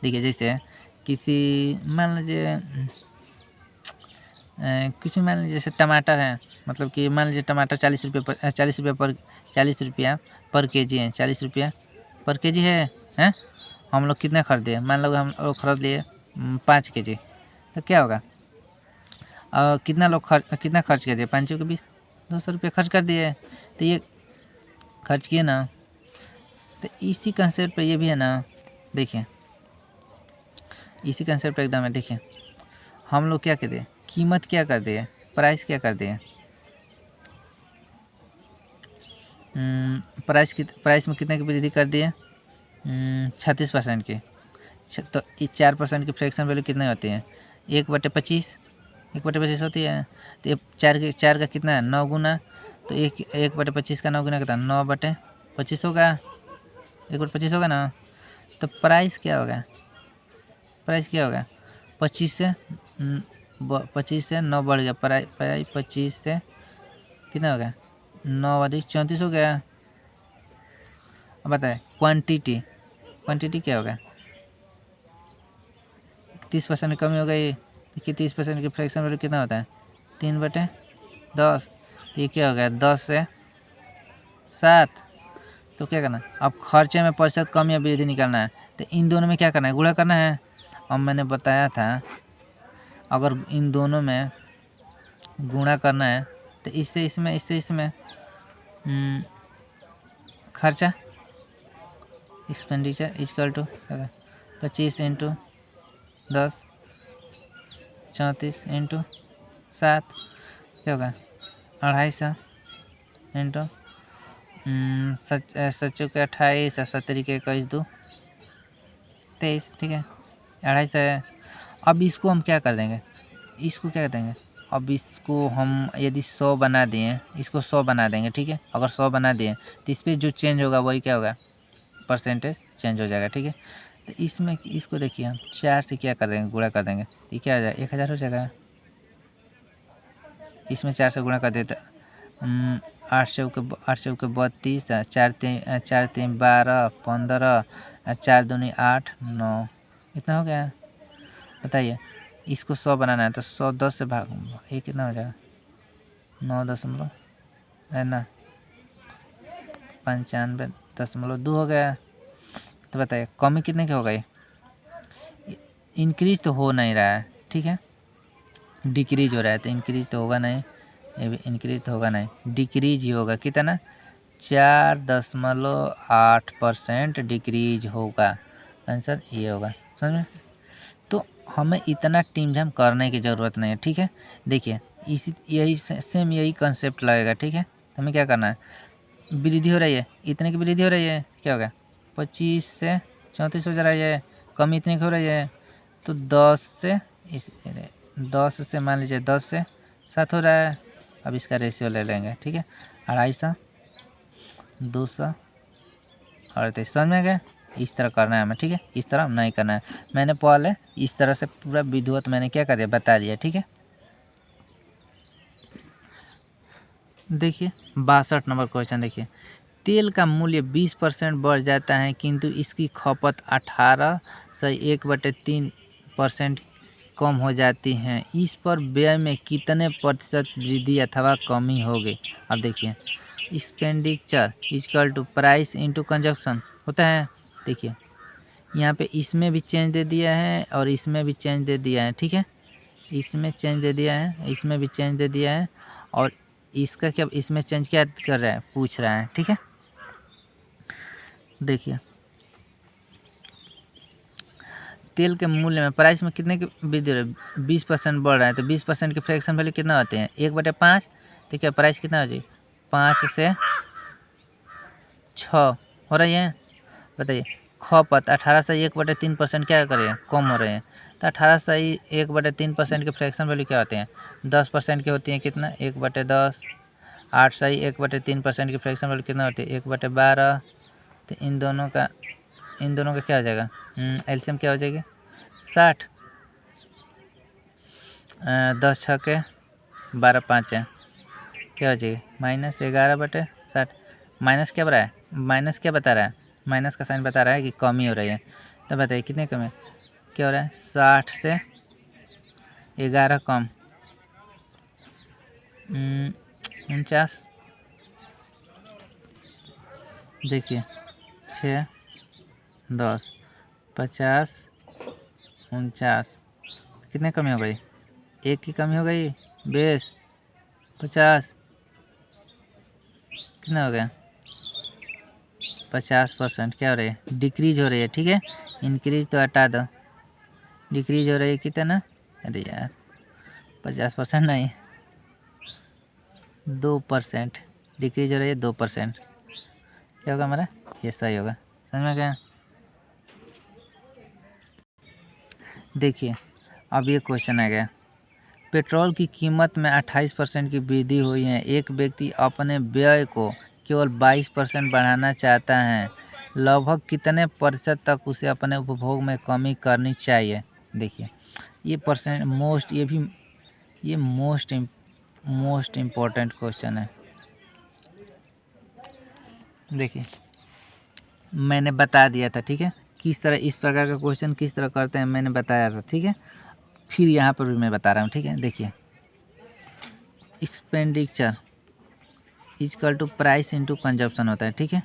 [SPEAKER 1] देखिए जैसे किसी मान लीजिए मान लीजिए जैसे टमाटर है, मतलब कि मान लीजिए टमाटर 40 रुपया पर केजी है, 40 रुपया पर केजी है। हम लोग कितने खरीदे, मान लो हम लोग खरीद लिए 5 केजी, तो क्या होगा, कितना खर्च कर दिए, 5 के 200 रुपये खर्च कर दिए, तो ये खर्च किए ना। तो इसी कंसेप्ट पे ये भी है ना। देखिए इसी कंसेप्ट एकदम है। देखिए हम लोग क्या कर दिए, कीमत क्या कर दिए, प्राइस क्या कर दिए, प्राइस में कितने की वृद्धि कर दिए, 36% की। तो इस 4% की फ्रैक्शन वैल्यू कितनी होती है, 1/25 होती है। तो ये 4 का कितना है, 9 गुना, तो 1/25 का 9 गुना कितना, 9/25 होगा, 1/25 होगा ना। तो प्राइस क्या होगा, 25 से 9 बढ़ गया, प्राइस 25 से कितना हो गया, 9 अधिक 34 हो गया। अब बताए क्वांटिटी क्या होगा, 30% की कमी हो गई। देखिए 30% की फ्रैक्शन वैल्यू कितना होता है, 3/10। तो ये क्या हो गया, 10 से 7। तो क्या करना, अब खर्चे में प्रतिशत कम या वृद्धि निकालना है, तो इन दोनों में क्या करना है, गुणा करना है। अब मैंने बताया था अगर इन दोनों में गुणा करना है, तो इससे इसमें खर्चा expenditure equal to 25 into 10, 34 into 7 क्या होगा, 250 इंटू 7 के 28 और 70 के 21 2 23, ठीक है 250 है। अब इसको हम क्या कर देंगे, अब इसको हम यदि 100 बना दिए, इसको 100 बना देंगे, ठीक है। अगर 100 बना दिए तो इस पर जो चेंज होगा वही क्या होगा, परसेंटेज चेंज हो जाएगा, ठीक है। तो इसमें इसको देखिए हम 4 से क्या कर देंगे, गुणा कर देंगे, तो क्या हो जाएगा, 1000 हो जाएगा। इसमें 4 से गुणा कर देते 8 से 32, 4 3 12, 15, 4 दूनी 8 9, इतना हो गया। बताइए इसको 100 बनाना है, तो 100 10 से भाग, ये कितना हो जाएगा, 9.2 है ना, 95.2 हो गया। तो बताइए कमी कितने की हो गई, इंक्रीज तो हो नहीं रहा है, ठीक है, डिक्रीज हो रहा है। तो इंक्रीज तो होगा नहीं, ये भी इंक्रीज तो होगा नहीं, डिक्रीज ही होगा। कितना, 4.8% डिक्रीज होगा। आंसर ये होगा, समझ में। तो हमें इतना टीमझाम करने की ज़रूरत नहीं है, ठीक है। देखिए यही कंसेप्ट लगेगा, ठीक है। तो हमें क्या करना है, वृद्धि हो रही है, इतने की वृद्धि हो रही है, क्या होगा 25 से 34 हो जा रही है, कमी इतने की हो रही है, तो 10 से मान लीजिए 10 से 7 हो रहा है। अब इसका रेशियो ले लेंगे, ठीक है, 250, 200 और 23, समझ में गया। इस तरह करना है हमें, ठीक है, इस तरह नहीं करना है। मैंने पहले इस तरह से पूरा विधिवत मैंने क्या कर दिया, बता दिया, ठीक है। देखिए 62 नंबर क्वेश्चन देखिए, तेल का मूल्य 20% बढ़ जाता है किंतु इसकी खपत 18 से 1/3% कम हो जाती है, इस पर व्यय में कितने प्रतिशत वृद्धि अथवा कमी होगी। अब देखिए expenditure equal to price into consumption होता है। देखिए यहाँ पे इसमें भी चेंज दे दिया है और इसमें भी चेंज दे दिया है, ठीक है, इसमें चेंज दे दिया है, इसमें भी चेंज दे दिया है, और इसका क्या, इसमें चेंज क्या कर रहा है, पूछ रहा है, ठीक है। देखिए तेल के मूल्य में प्राइस में कितने की वृद्धि हो रही है, 20% बढ़ रहा है, तो 20% के फ्रैक्शन वैल्यू कितना होते हैं, 1/5। तो क्या प्राइस कितना हो जाए, 5 से 6 हो रही है। बताइए खपत 18 से 1/3% क्या कर रहे हैं, कम हो रहे हैं। तो 18 से 1/3% के फ्रैक्शन वैल्यू क्या होते हैं, 10% की होती है, कितना 1/10। 8 से 1/3% की फ्रैक्शन वैल्यू कितना होती है, 1/12। तो इन दोनों का क्या हो जाएगा, एलसीएम क्या हो जाएगी, 60। 10 छके 12 पाँचे क्या हो जाएगी, -11/60। माइनस क्या बता रहा है, माइनस क्या बता रहा है, माइनस का साइन बता रहा है कि कमी हो रही है। तो बताइए कितनी कमी, क्या हो रहा है, 60 से 11 कम 49। देखिए 6 10 50 49 कितने कमी हो गई, एक की कमी हो गई, 20 50 कितना हो गया, 50% क्या हो रही है, डिक्रीज हो रही है, ठीक है। इंक्रीज तो हटा दो, डिक्रीज हो रही है कितना, अरे यार 50% नहीं, 2% डिक्रीज हो रही है, 2%। क्या होगा हमारा, ये सही होगा, समझ में गया। देखिए अब ये क्वेश्चन आ गया, पेट्रोल की कीमत में 28% की वृद्धि हुई है, एक व्यक्ति अपने व्यय को केवल 22% बढ़ाना चाहता है, लगभग कितने प्रतिशत तक उसे अपने उपभोग में कमी करनी चाहिए। देखिए ये परसेंट मोस्ट, ये मोस्ट इम्पोर्टेंट क्वेश्चन है। देखिए मैंने बता दिया था, ठीक है, किस तरह इस प्रकार का क्वेश्चन किस तरह करते हैं, मैंने बताया था, ठीक है। फिर यहाँ पर भी मैं बता रहा हूँ, ठीक है। देखिए expenditure equal to price into consumption होता है, ठीक है।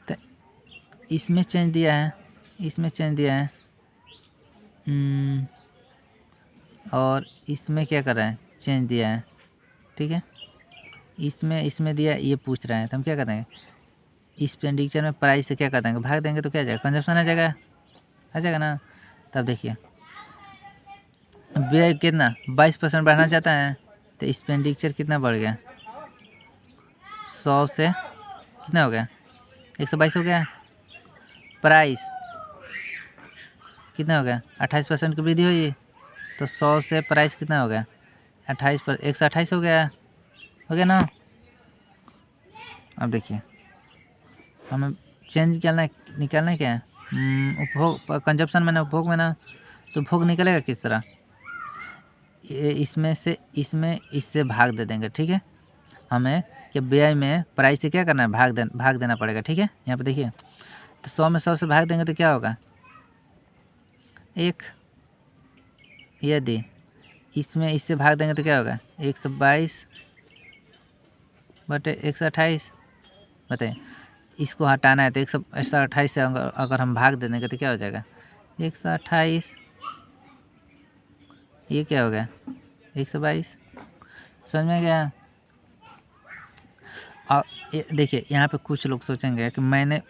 [SPEAKER 1] तो इसमें चेंज दिया है, इसमें चेंज दिया है, और इसमें क्या कर रहा है, चेंज दिया है, ठीक है। इसमें दिया, ये पूछ रहा है, तो हम क्या करेंगे, एक्सपेंडिचर में प्राइस से क्या कर देंगे, भाग देंगे, तो क्या आ जाएगा, कंजप्शन आ जाएगा ना। तब देखिए व्यय कितना 22% बढ़ना चाहता है, तो एक्सपेंडिचर कितना बढ़ गया, 100 से कितना हो गया, 122 हो गया। प्राइस कितना हो गया, 28% की वृद्धि हुई, तो 100 से प्राइस कितना हो गया, 128 हो गया ना। अब देखिए हमें चेंज निकालना है क्या है, उपभोग कंजप्शन में ना, उपभोग में ना, तो उपभोग निकलेगा किस तरह, ये इसमें से इससे भाग दे देंगे, ठीक है। हमें कि व्यय में प्राइस से क्या करना है, भाग देना पड़ेगा, ठीक है। यहाँ पे देखिए तो 100 में 100 से भाग देंगे तो क्या होगा, 1। यदि इसमें इससे भाग देंगे तो क्या होगा, 122/128। बताइए इसको हटाना है, तो 128 से अगर हम भाग दे देंगे तो क्या हो जाएगा, 128, ये क्या हो गया, 122। समझ में गया। और देखिए यहाँ पे कुछ लोग सोचेंगे कि मैंने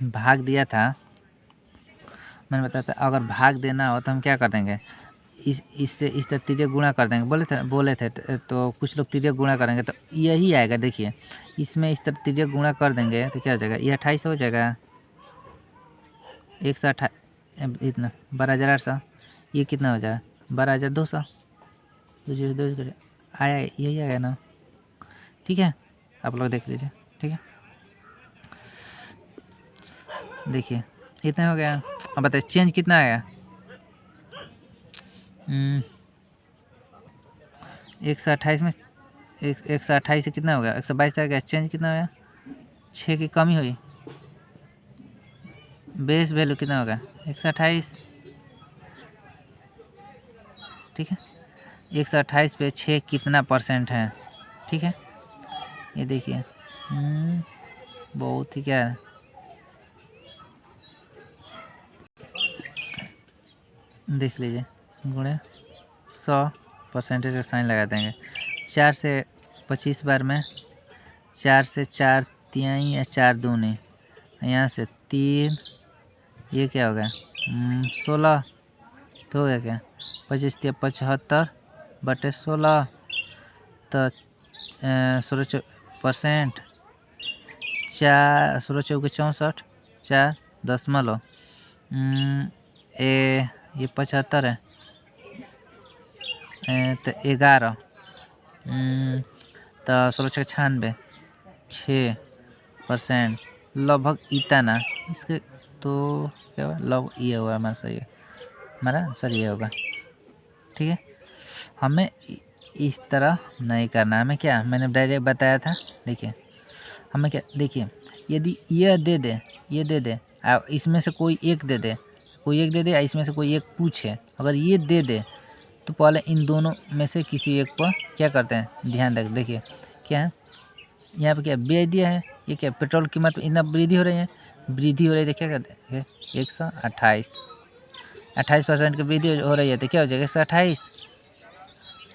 [SPEAKER 1] भाग दिया था, मैंने बताया था अगर भाग देना हो तो हम क्या कर देंगे, इससे इस तरह तिर्यक गुणा कर देंगे, बोले थे तो कुछ लोग तिर्यक गुणा करेंगे तो यही आएगा। देखिए इसमें इस तरह तिर्यक गुणा कर देंगे तो क्या हो जाएगा, ये 28 हो जाएगा, 128 इतना 12,800, ये कितना हो जाएगा 12,200, दो आया, यही आएगा ना, ठीक है। आप लोग देख लीजिए, ठीक है। देखिए इतना हो गया। अब बताइए चेंज कितना आया, 128 में 128 से कितना हो गया, 122 आ गया। चेंज कितना हो गया, 6 की कमी हुई। बेस वैल्यू कितना होगा, 128। ठीक है, 128 पे 6 कितना परसेंट है। ठीक है, ये देखिए बहुत ही क्या है, देख लीजिए, गुणे 100 परसेंटेज का साइन लगा देंगे। 4 से 25 बार में 4 से 4 तिहाई या 4 दूनी, यहाँ से 3, ये क्या हो गया 16 तो हो गया क्या, 25 या 75 बटे 16 तो 16%, 4 16 चौके 64, 4 ये 75 है, तो 11 तो 16 छः 96, 6% लगभग इतना। इसके तो क्या हुआ, लगभग ये होगा हमारा सही है, हमारा आंसर ये होगा। ठीक है, हमें इस तरह नहीं करना, हमें क्या, मैंने डायरेक्ट बताया था। देखिए हमें क्या, देखिए यदि यह दे दे, ये दे दे, इसमें से कोई एक दे दे, कोई एक दे दे, इसमें से कोई एक पूछे, अगर ये दे दे तो पहले इन दोनों में से किसी एक पर क्या करते हैं, ध्यान रख। देखिए क्या है, यहाँ पे क्या व्यय दिया है, ये क्या पेट्रोल कीमत में इतना वृद्धि हो रही है, वृद्धि हो रही है, तो क्या करते हैं 128, 28% की वृद्धि हो रही है, तो क्या हो जाएगा 128।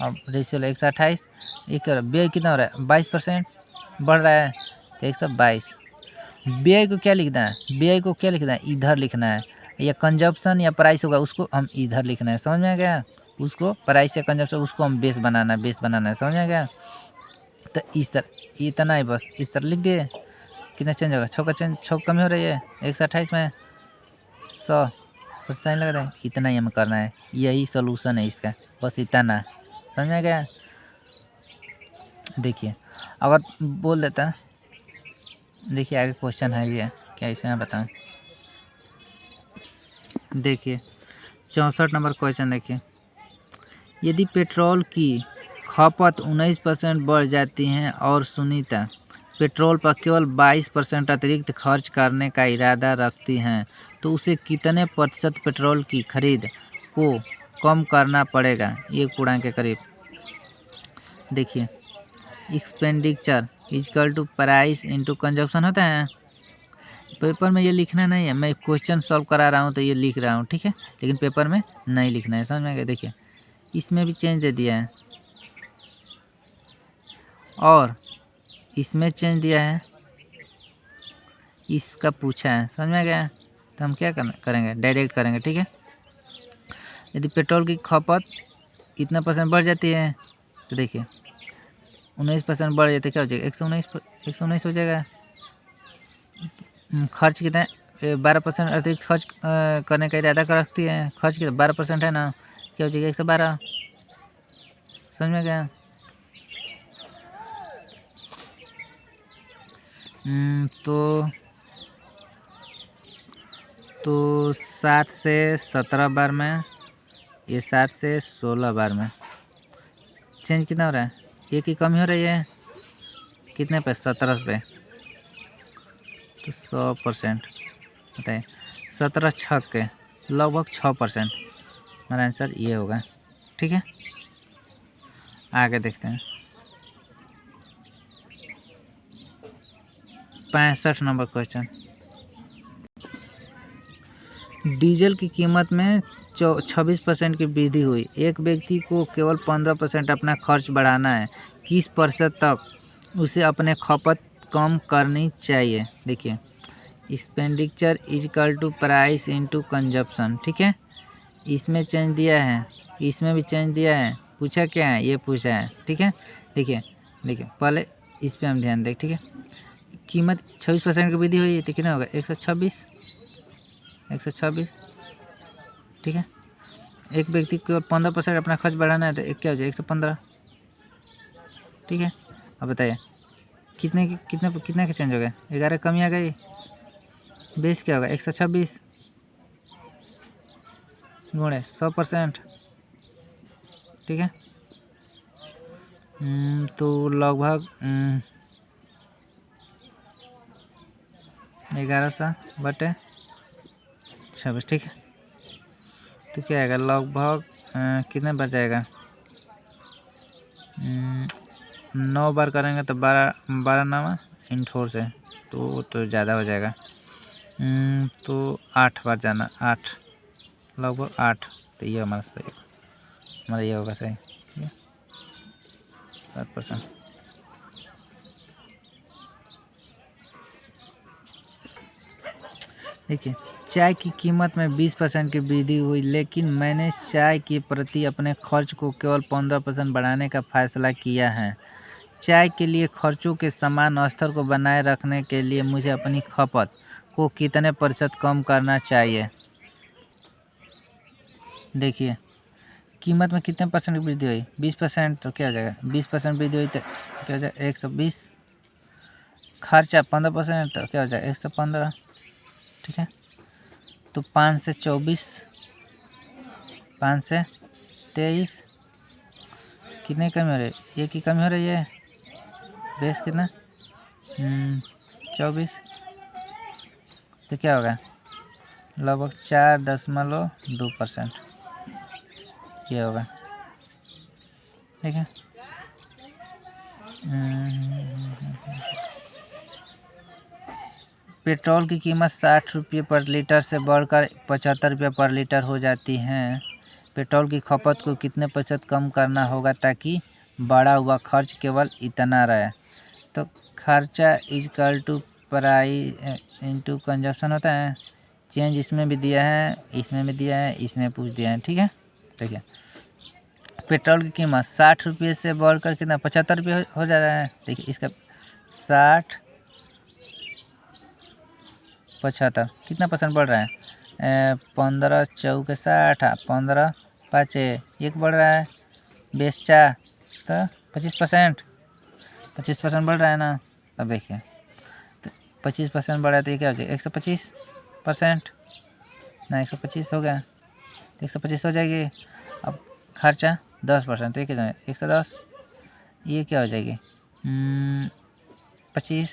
[SPEAKER 1] अब रेशियो 128, एक व्यय कितना हो रहा है 22% बढ़ रहा है, तो 122। व्यय को क्या लिखना है, व्यय को क्या लिखना है, इधर लिखना है, या कंजप्शन या प्राइस होगा उसको हम इधर लिखना है, समझ में आ गया। उसको प्राइस या कंजप्शन उसको हम बेस बनाना है, समझ में आ गया। तो इस तरह इतना ही, बस इस तरह लिख दिए। कितना चेंज होगा, 6 का चेंज, 6 कमी हो रही है 128 में 100 साइन लग रहा है, इतना ही हमें करना है, यही सोल्यूशन है इसका, बस इतना, समझ में आ गया। देखिए अगर बोल देता, देखिए आगे क्वेश्चन है ये, क्या इसमें बताएं। देखिए 64 नंबर क्वेश्चन देखिए, यदि पेट्रोल की खपत 19% बढ़ जाती है और सुनीता पेट्रोल पर केवल 22% अतिरिक्त खर्च करने का इरादा रखती हैं, तो उसे कितने प्रतिशत पेट्रोल की खरीद को कम करना पड़ेगा, 1 के करीब। देखिए expenditure equal to price into consumption होता है, पेपर में ये लिखना नहीं है, मैं क्वेश्चन सॉल्व करा रहा हूँ तो ये लिख रहा हूँ, ठीक है, लेकिन पेपर में नहीं लिखना है, समझ में आ गया। देखिए इसमें भी चेंज दे दिया है और इसमें चेंज दिया है, इसका पूछा है, समझ में आ गया। तो हम क्या करेंगे, डायरेक्ट करेंगे। ठीक है, यदि पेट्रोल की खपत इतना % बढ़ जाती है, तो देखिए 19% बढ़ जाती है, क्या हो जाएगा 119 हो जाएगा। खर्च कितना, 12% अतिरिक्त खर्च करने का इरादा कर रखती है, खर्च कितना 12% है ना, क्या हो जाएगा 112, समझ में गया। तो 7 से 17 बार में, ये 7 से 16 बार में चेंज कितना हो रहा है, एक की कमी हो रही है, कितने पे 17 पे, तो 100% बताइए, 17 छक के लगभग 6%, हमारा आंसर ये होगा। ठीक है, आगे देखते हैं 65 नंबर क्वेश्चन, डीजल की कीमत में 26% की वृद्धि हुई, एक व्यक्ति को केवल 15% अपना खर्च बढ़ाना है, किस प्रतिशत तक उसे अपने खपत कम करनी चाहिए। देखिए expenditure equal to price into consumption, ठीक है, इसमें चेंज दिया है, इसमें भी चेंज दिया है, पूछा क्या है, ये पूछा है। ठीक है, देखिए पहले इस पर हम ध्यान दें। ठीक है, कीमत 26% की वृद्धि हुई तो कितना होगा 126, ठीक है, एक व्यक्ति को 15% अपना खर्च बढ़ाना है, तो एक क्या हो जाएगा 115। ठीक है, अब बताइए कितने का चेंज हो गया, 11 कमी आ गई, बेस क्या होगा 126 गुणे 100%। ठीक है, तो लगभग 1100/26, ठीक है। तो क्या आएगा लगभग कितने बार जाएगा, 9 बार करेंगे तो 12 9 इन 4 से तो ज़्यादा हो जाएगा। तो 8 बार जाना, 8 लगभग 8, तो ये हमारा सही, हमारा ये होगा सही, ठीक है 7%। देखिए, चाय की कीमत में 20% की वृद्धि हुई, लेकिन मैंने चाय के प्रति अपने खर्च को केवल 15% बढ़ाने का फैसला किया है। चाय के लिए खर्चों के समान स्तर को बनाए रखने के लिए मुझे अपनी खपत को कितने प्रतिशत कम करना चाहिए। देखिए, कीमत में कितने परसेंट की वृद्धि हुई, 20%, तो क्या हो जाएगा 20% वृद्धि हुई तो क्या हो जाएगा 120, खर्चा 15% तो क्या हो जाएगा 115, ठीक है। तो 5 से 24, 5 से 23, कितनी कमी हो रही है, एक की कमी हो रही है, बेस कितना 24, तो क्या होगा लगभग 4.2%, ये होगा, ठीक है। पेट्रोल की कीमत 60 रुपये पर लीटर से बढ़कर 75 रुपये पर लीटर हो जाती है। पेट्रोल की खपत को कितने प्रतिशत कम करना होगा ताकि बढ़ा हुआ खर्च केवल इतना रहे। तो खर्चा is equal to price into consumption होता है। चेंज इसमें भी दिया है, इसमें भी दिया है, इसमें पूछ दिया है, ठीक है। देखिए, पेट्रोल की कीमत 60 रुपये से बढ़कर कितना 75 रुपये हो जा रहा है। देखिए, इसका 60 75 कितना परसेंट बढ़ रहा है, 15 चौके 60, 15 5 1 बढ़ रहा है, बेस 4 तो 25% बढ़ रहा है ना। अब देखिए, तो 25% बढ़ा है तो ये क्या हो जाएगा 125% ना, 125 हो गया तो 125 हो जाएगी। अब खर्चा 10%, तो ये क्या जाएगा 110, ये क्या हो जाएगी 25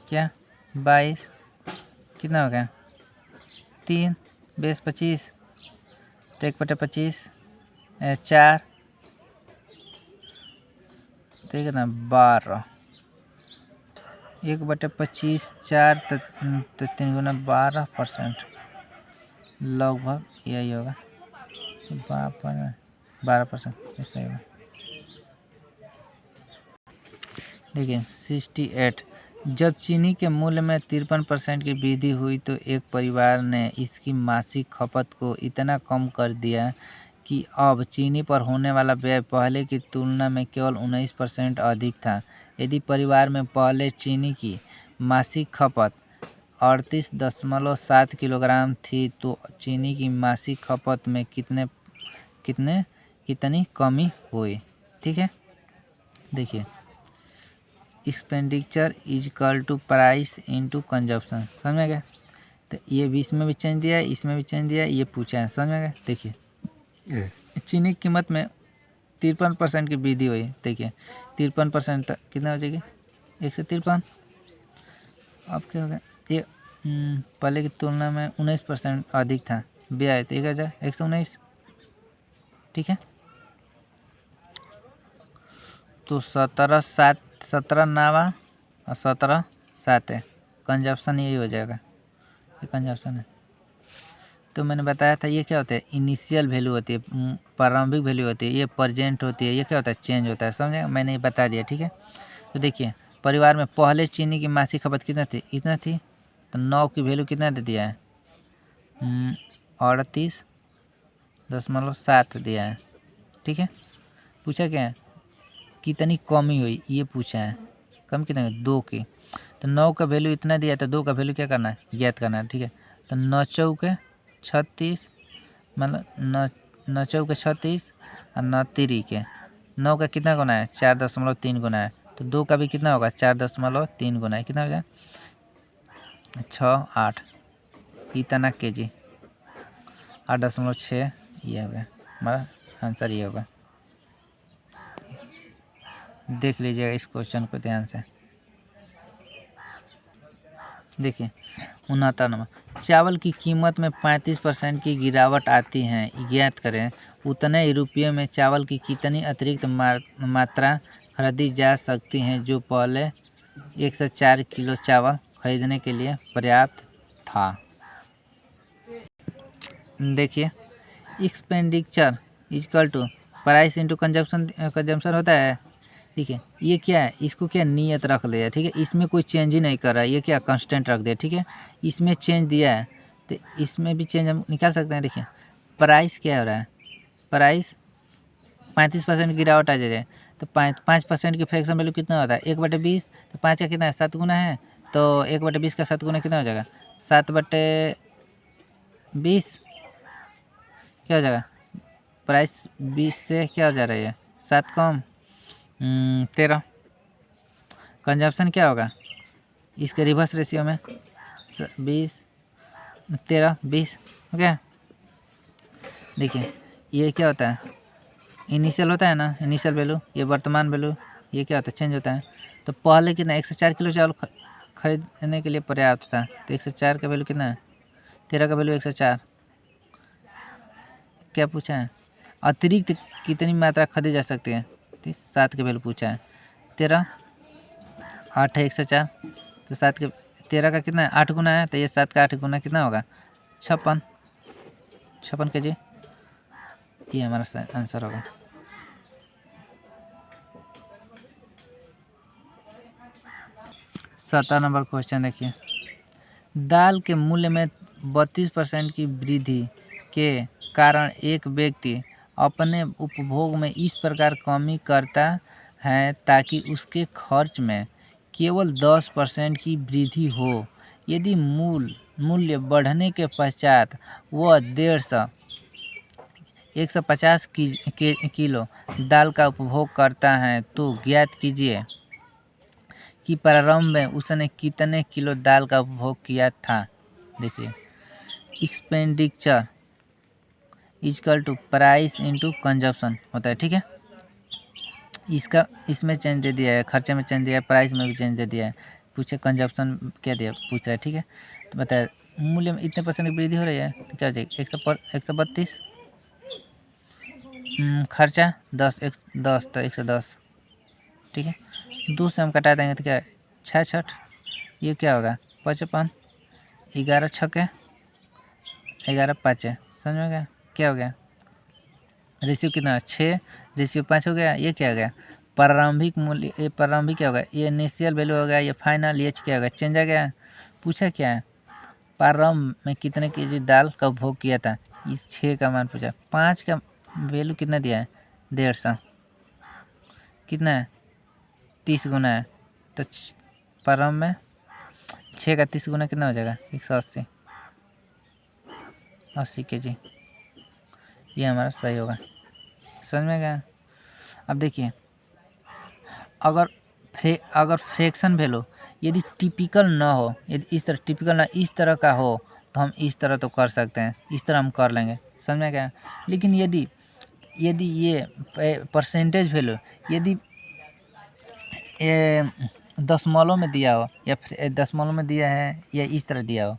[SPEAKER 1] क्या 22, कितना हो गया 3, बेस 25 तो 1/25 4, तो ये कितना 12, 1/25 4 तो 3 गुना 12%, लगभग यही होगा 12%, ऐसा होगा। देखिए 68, जब चीनी के मूल्य में 53% की वृद्धि हुई तो एक परिवार ने इसकी मासिक खपत को इतना कम कर दिया कि अब चीनी पर होने वाला व्यय पहले की तुलना में केवल 19% अधिक था। यदि परिवार में पहले चीनी की मासिक खपत 38.7 किलोग्राम थी तो चीनी की मासिक खपत में कितनी कमी हुई, ठीक है। देखिए, expenditure is equal to price into consumption, समझ में गया। तो ये भी इसमें भी चेंज दिया है, इसमें भी चेंज दिया है, ये पूछा है, समझ में गया। देखिए, चीनी की कीमत में 53% की वृद्धि हुई। देखिए 53% तक कितना हो जाएगी 153, अब क्या हो गया ये पहले की तुलना में 19% अधिक था व्यय, तो 119, ठीक है। तो 17 नावा और 17 7 है, कंजप्शन यही हो जाएगा, ये कंजप्शन है। तो मैंने बताया था ये क्या होता है इनिशियल वैल्यू होती है, प्रारंभिक वैल्यू होती है, ये प्रेजेंट होती है, ये क्या होता है चेंज होता है, समझे, मैंने ये बता दिया, ठीक है। तो देखिए, परिवार में पहले चीनी की मासिक खपत कितना थी, इतना थी, तो 9 की वैल्यू कितना दे दिया है 38.7 दिया है, ठीक है। पूछा क्या है कितनी कमी हुई, ये पूछा है, कम कितने 2 की, तो 9 का वैल्यू इतना दिया है तो 2 का वैल्यू क्या करना है ज्ञात करना है, ठीक है। तो 9 चौके 36, मतलब 9 चौके 36 और 9 तिरी के 9 का कितना गुना है 4.3 गुना है, तो 2 का भी कितना होगा 4.3 गुना है, कितना हो जाए 6 8, इतना kg 8.6, ये हो गया हमारा आंसर, ये होगा। देख लीजिएगा इस क्वेश्चन को ध्यान से। देखिए 69 नंबर, चावल की कीमत में 35% की गिरावट आती है, ज्ञात करें उतने ही रुपये में चावल की कितनी अतिरिक्त मात्रा खरीदी जा सकती है जो पहले 104 किलो चावल खरीदने के लिए पर्याप्त था। देखिए expenditure equal to price into consumption होता है। ठीक है, ये क्या है, इसको क्या नियत रख दिया, ठीक है, इसमें कोई चेंज ही नहीं कर रहा है, ये क्या कांस्टेंट रख दिया। ठीक है, इसमें चेंज दिया है तो इसमें भी चेंज हम निकाल सकते हैं। देखिए प्राइस क्या हो रहा है, प्राइस 35% गिरावट आ जा रही है तो 5% की फ्रैक्शन वैल्यू कितना होता है 1/20, तो 5 का कितना है 7 गुना है, तो 1/20 का 7 गुना कितना हो जाएगा 7/20 क्या हो जाएगा, प्राइस 20 से क्या हो जा रही है 7 कम 13। कंजप्शन क्या होगा इसके रिवर्स रेशियो में 20 13 20 हो गया। देखिए ये क्या होता है, इनिशियल होता है ना, इनिशियल वैल्यू, ये वर्तमान वैल्यू, ये क्या होता है चेंज होता है। तो पहले कितना 104 किलो चावल खरीदने के लिए पर्याप्त था, तो 104 का वैल्यू कितना है 13 का वैल्यू 104। क्या पूछा है अतिरिक्त कितनी मात्रा खरीदी जा सकती है, तो 7 का वैल्यू पूछा है। 13 8 है 104, तो 7 के 13 का कितना है 8 गुना है, तो ये 7 का 8 गुना कितना होगा 56 के जी, ये हमारा आंसर होगा। सत्रह नंबर क्वेश्चन देखिए, दाल के मूल्य में 32% की वृद्धि के कारण एक व्यक्ति अपने उपभोग में इस प्रकार कमी करता है ताकि उसके खर्च में केवल 10% की वृद्धि हो। यदि मूल्य बढ़ने के पश्चात वह 150 किलो दाल का उपभोग करता है तो ज्ञात कीजिए कि प्रारंभ में उसने कितने किलो दाल का उपभोग किया था। देखिए expenditure equal to price into consumption होता है। ठीक है, इसमें चेंज दे दिया है, खर्चे में चेंज दिया है, प्राइस में भी चेंज दे दिया है, पूछे कंजप्शन क्या दिया पूछ रहा है। ठीक है, तो बताया मूल्य में इतने परसेंट की वृद्धि हो रही है तो क्या हो जाएगी 132, खर्चा 10 तो 110। ठीक है, 2 से हम कटा देंगे तो क्या 66, ये क्या होगा 55, 11 छक्के 11 पाँचे, समझ में गया क्या हो गया, रेशियो कितना 6 रेशियो 5 हो गया। ये क्या हो गया प्रारंभिक मूल्य, ये प्रारंभिक क्या होगा, ये इनिशियल वैल्यू हो गया, ये फाइनल, ये क्या होगा चेंज आ गया। पूछा क्या है प्रारंभ में कितने केजी दाल का उपभोग किया था, इस 6 का मान पूछा। 5 का वैल्यू कितना दिया है 150, कितना है 30 गुना है, तो प्रारंभ में 6 का 30 गुना कितना हो जाएगा 180, 80 केजी, ये हमारा सही होगा। समझ में गया। अब देखिए अगर फ्रैक्शन वैल्यू यदि टिपिकल ना हो, यदि इस तरह टिपिकल ना इस तरह का हो तो हम इस तरह तो कर सकते हैं, इस तरह हम कर लेंगे, समझ में गया। लेकिन यदि ये परसेंटेज वैल्यू यदि दशमलव में दिया हो या दशमलव में दिया है या इस तरह दिया हो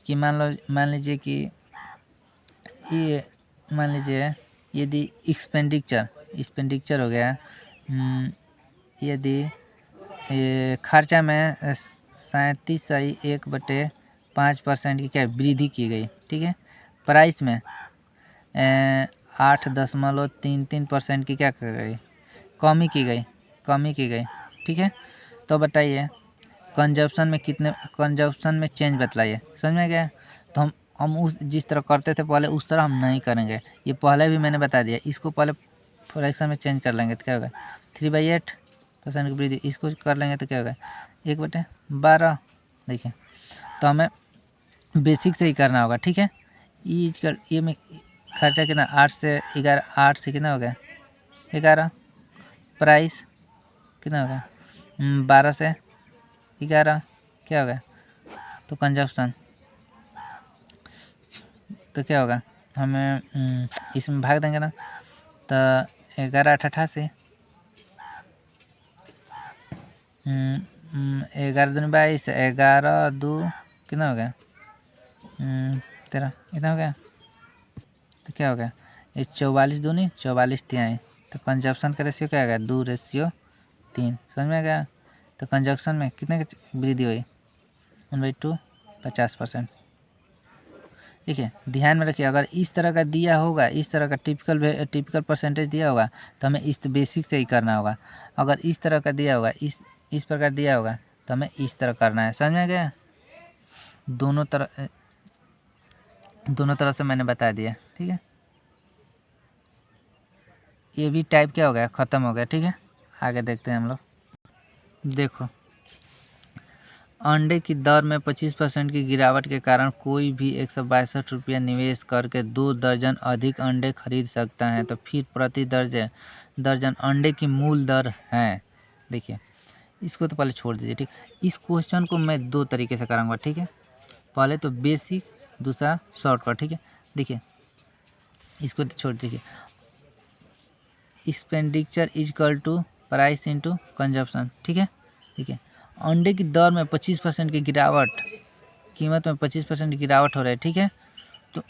[SPEAKER 1] कि मान लीजिए कि ये मान लीजिए यदि एक्सपेंडिचर हो गया, यदि खर्चा में 37.1/5% की क्या वृद्धि की गई। ठीक है, प्राइस में 8.33% की क्या कर गई कमी की गई। ठीक है, तो बताइए कंजप्शन में चेंज बतलाइए, समझ में गया। तो हम उस जिस तरह करते थे पहले उस तरह हम नहीं करेंगे, ये पहले भी मैंने बता दिया, इसको पहले फ्रैक्शन में चेंज कर लेंगे तो क्या होगा 3/8% की वृद्धि, इसको कर लेंगे तो क्या होगा 1/12। देखिए तो हमें बेसिक से ही करना होगा। ठीक है, ये में खर्चा कितना 8 से 11, 8 से कितना हो गया 11, प्राइस कितना होगा 12 से 11 क्या होगा, तो कंजप्शन तो क्या होगा हमें इसमें भाग देंगे ना, तो 11 8 88, 11 दूनी 22, 11 2 कितना हो गया 13, इतना हो गया। तो क्या हो गया ये 44 दूनी 44 तिहाई। तो कंजप्शन का रेशियो क्या आ गया 2:3। समझ में आ गया। तो कंजक्शन में कितने की वृद्धि हुई 1/2 50%। ठीक है, ध्यान में रखिए अगर इस तरह का दिया होगा, इस तरह का टिपिकल परसेंटेज दिया होगा तो हमें इस बेसिक से ही करना होगा। अगर इस तरह का दिया होगा, इस प्रकार दिया होगा तो हमें इस तरह करना है। समझ में आ गया। दोनों तरह से मैंने बता दिया। ठीक है, ये भी टाइप क्या हो गया ख़त्म हो गया। ठीक है, आगे देखते हैं हम लोग। देखो, अंडे की दर में 25% की गिरावट के कारण कोई भी 162 रुपया निवेश करके 2 दर्जन अधिक अंडे खरीद सकता है। तो फिर प्रति दर्जन अंडे की मूल दर है। देखिए, इसको तो पहले छोड़ दीजिए। ठीक, इस क्वेश्चन को मैं 2 तरीके से कराऊंगा। ठीक है, पहले तो बेसिक, दूसरा शॉर्टकट। ठीक है, देखिए इसको तो छोड़ दीजिए। Expenditure is equal to price into consumption. ठीक है, देखिए अंडे की दर में 25% की गिरावट, कीमत में 25% की गिरावट हो रही है। ठीक है, तो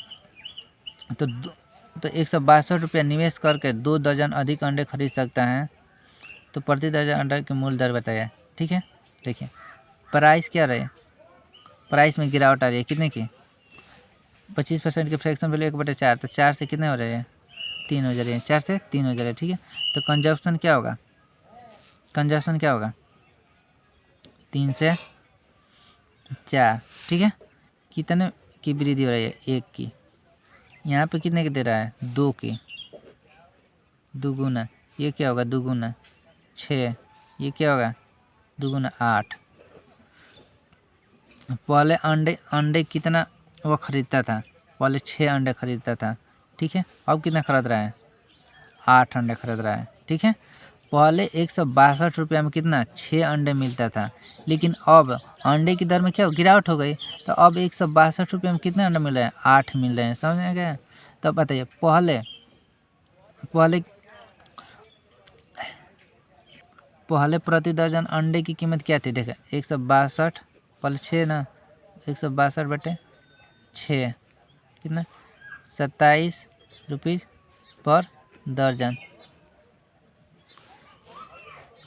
[SPEAKER 1] तो 162 रुपया निवेश करके 2 दर्जन अधिक अंडे खरीद सकता है। तो प्रति दर्जन अंडे की मूल दर बताया। ठीक है, देखिए प्राइस क्या रहे, प्राइस में गिरावट आ रही है कितने की 25% की फ्रैक्शन वैल्यू 1/4। तो 4 से कितने हो रहे हैं 3 हो जा रही है, 4 से 3 हो जा रहे हैं। ठीक है, तो कंजप्शन क्या होगा, कंजप्शन क्या होगा 3 से 4। ठीक है, कितने की वृद्धि हो रही है 1 की। यहाँ पे कितने की दे रहा है 2 की, दुगुना। ये क्या होगा दुगुना 6, ये क्या होगा दुगुना 8। पहले अंडे कितना वो खरीदता था, पहले 6 अंडे खरीदता था। ठीक है, अब कितना खरीद रहा है 8 अंडे खरीद रहा है। ठीक है, पहले 162 रुपया में कितना 6 अंडे मिलता था, लेकिन अब अंडे की दर में क्या गिरावट हो गई। तो अब 162 रुपये में कितने अंडे मिल रहे हैं 8 मिल रहे हैं। समझ में गया। तो बताइए पहले प्रति दर्जन अंडे की कीमत क्या थी। देखें 162 पहले 6 ना, 162 बटे 6 कितना 27 रुपये पर दर्जन।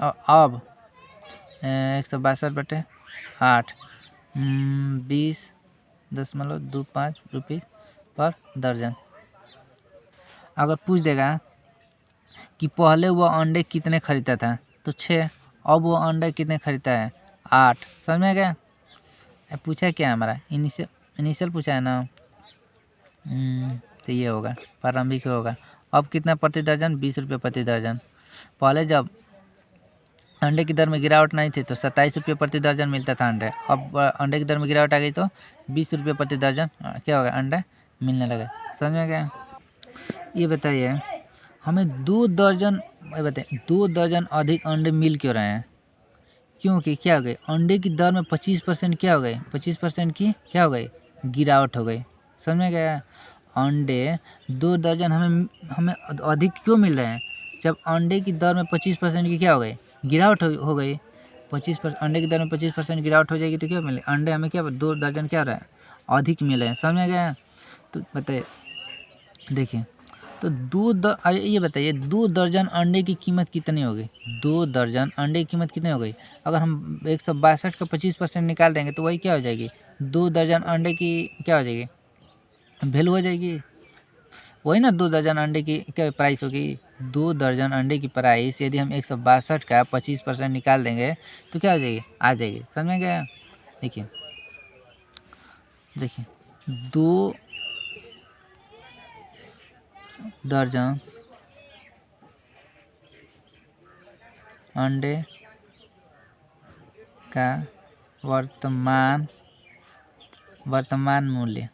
[SPEAKER 1] और अब 162 बटे 8 20.25 रुपये पर दर्जन। अगर पूछ देगा कि पहले वो अंडे कितने खरीदता था तो 6, अब वो अंडे कितने खरीदता है 8। समझ में गया। पूछा क्या हमारा इनिशियल पूछा है ना। तो ये होगा प्रारंभिक होगा। अब कितना प्रति दर्जन 20 रुपये प्रति दर्जन। पहले जब अंडे की दर में गिरावट नहीं थी तो 27 रुपये प्रति दर्जन मिलता था अंडे। अब अंडे की दर में गिरावट आ गई तो 20 रुपये प्रति दर्जन क्या होगा अंडे मिलने लगे। समझ में गया। ये बताइए हमें 2 दर्जन अधिक अंडे मिल क्यों रहे हैं, क्योंकि क्या हो गई अंडे की दर में 25% क्या हो गई 25% की क्या हो गई गिरावट हो गई। समझ में गया। अंडे 2 दर्जन हमें अधिक क्यों मिल रहे हैं, जब अंडे की दर में 25% की क्या हो गई गिरावट हो गई। 25% अंडे की दर में 25% गिरावट हो जाएगी तो क्या मिले अंडे हमें क्या 2 दर्जन क्या हो रहा है अधिक मिले। समझ में गया। तो बताइए देखिए तो ये बताइए 2 दर्जन अंडे की कीमत कितनी होगी। 2 दर्जन अंडे की कीमत कितनी हो गई। अगर हम 162 का 25% निकाल देंगे तो वही क्या हो जाएगी 2 दर्जन अंडे की क्या हो जाएगी वैल्यू हो जाएगी। वही ना 2 दर्जन अंडे की क्या प्राइस होगी। 2 दर्जन अंडे की प्राइस यदि हम 162 का 25% निकाल देंगे तो क्या हो जाएगी आ जाएगी। समझ में गया। देखिए 2 दर्जन अंडे का वर्तमान मूल्य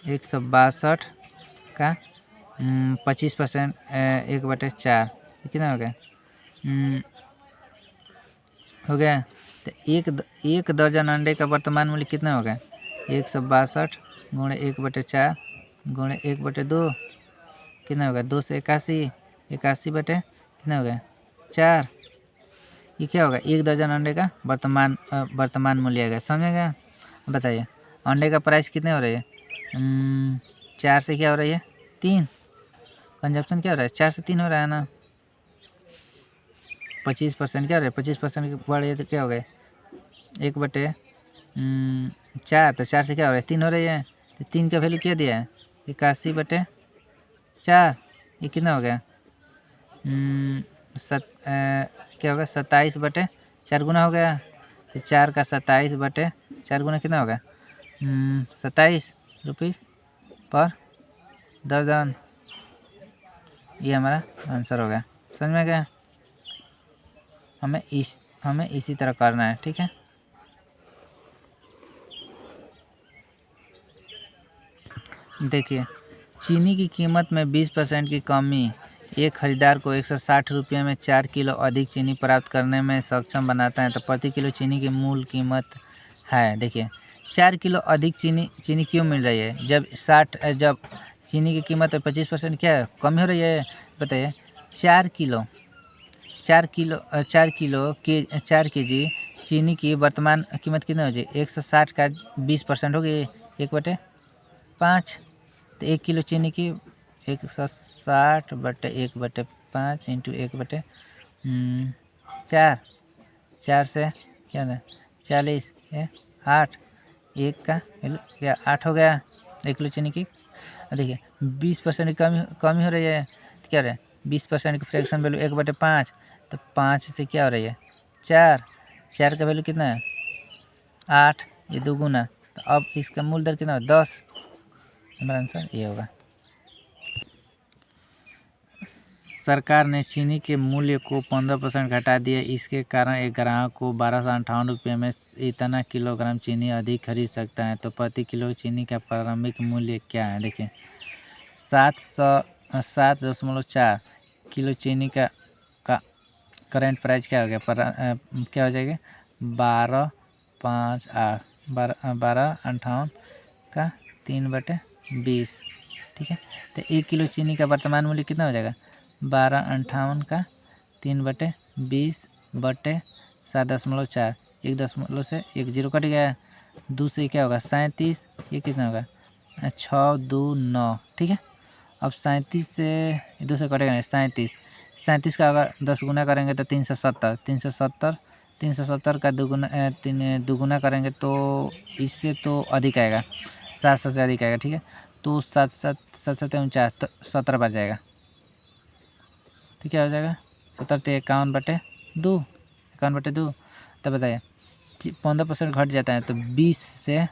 [SPEAKER 1] 162 का 25% 1/4 कितना हो गया तो एक दर्जन अंडे का वर्तमान मूल्य कितना हो गया 162 गुणे 1/4 गुणे 1/2 कितना होगा 2 से 81 81 बटे कितना हो गया 4। ये क्या होगा, 1 दर्जन अंडे का वर्तमान मूल्य आएगा, समझेगा। बताइए अंडे का प्राइस कितने हो रही है, 4 से क्या हो रही है 3, कंजप्शन क्या हो रहा है 4 से 3 हो रहा है ना। 25% क्या हो रहा है, 25% बढ़ रही है तो क्या हो गया 1/4, तो 4 से क्या हो रहा है 3 हो रही है, तो 3 का वैल्यू क्या दिया है 81/4, ये कितना हो गया क्या होगा 27/4 गुना हो गया, तो 4 का 27/4 गुना कितना हो गया 27 रुपीज़ पर दर्जन, ये हमारा आंसर हो गया। समझ में गया, हमें इसी तरह करना है, ठीक है। देखिए चीनी की कीमत में 20% की कमी एक खरीदार को 160 रुपये में 4 किलो अधिक चीनी प्राप्त करने में सक्षम बनाता है, तो प्रति किलो चीनी की मूल कीमत है। देखिए 4 किलो अधिक चीनी क्यों मिल रही है, जब चीनी की कीमत 25% क्या है कमी हो रही है। बताइए 4 केजी चीनी की वर्तमान कीमत कितनी हो जाए 160 का 20% होगी 1/5, तो 1 किलो चीनी की 160/1/5 इंटू 1/4, 4 से क्या है 40, 8, 1 का वैल्यू क्या 8 हो गया 1 किलो चीनी की। देखिए 20% की कमी हो रही है, तो क्या हो रहा है 20% की फ्रैक्शन वैल्यू 1/5, तो 5 से क्या हो रही है 4 का वैल्यू कितना है 8, ये 2 गुना, तो अब इसका मूल दर कितना है 10, हमारा आंसर ये होगा। सरकार ने चीनी के मूल्य को 15% घटा दिया, इसके कारण एक ग्राहक को 1258 रुपये में इतना किलोग्राम चीनी अधिक खरीद सकता है, तो प्रति किलो चीनी का प्रारंभिक मूल्य क्या है। देखिए 7.4 किलो चीनी का करेंट प्राइस क्या हो गया क्या हो जाएगा 12.58 का 3/20, ठीक है। तो 1 किलो चीनी का वर्तमान मूल्य कितना हो जाएगा 12.58 का 3/20 बटे 7.4, 1 दशमलव से 1 जीरो कट गया, 2 से क्या होगा 37, ये कितना होगा 629, ठीक है। अब 37 से 2 से कटेगा 37 का अगर 10 गुना करेंगे तो 370 का दुगुना करेंगे तो इससे तो अधिक आएगा 700 से अधिक आएगा, ठीक है। तो 7/49 तो 70 बच जाएगा, तो क्या हो जाएगा 70 तो 51/2, तो बताइए 15% घट जाता है तो 20 से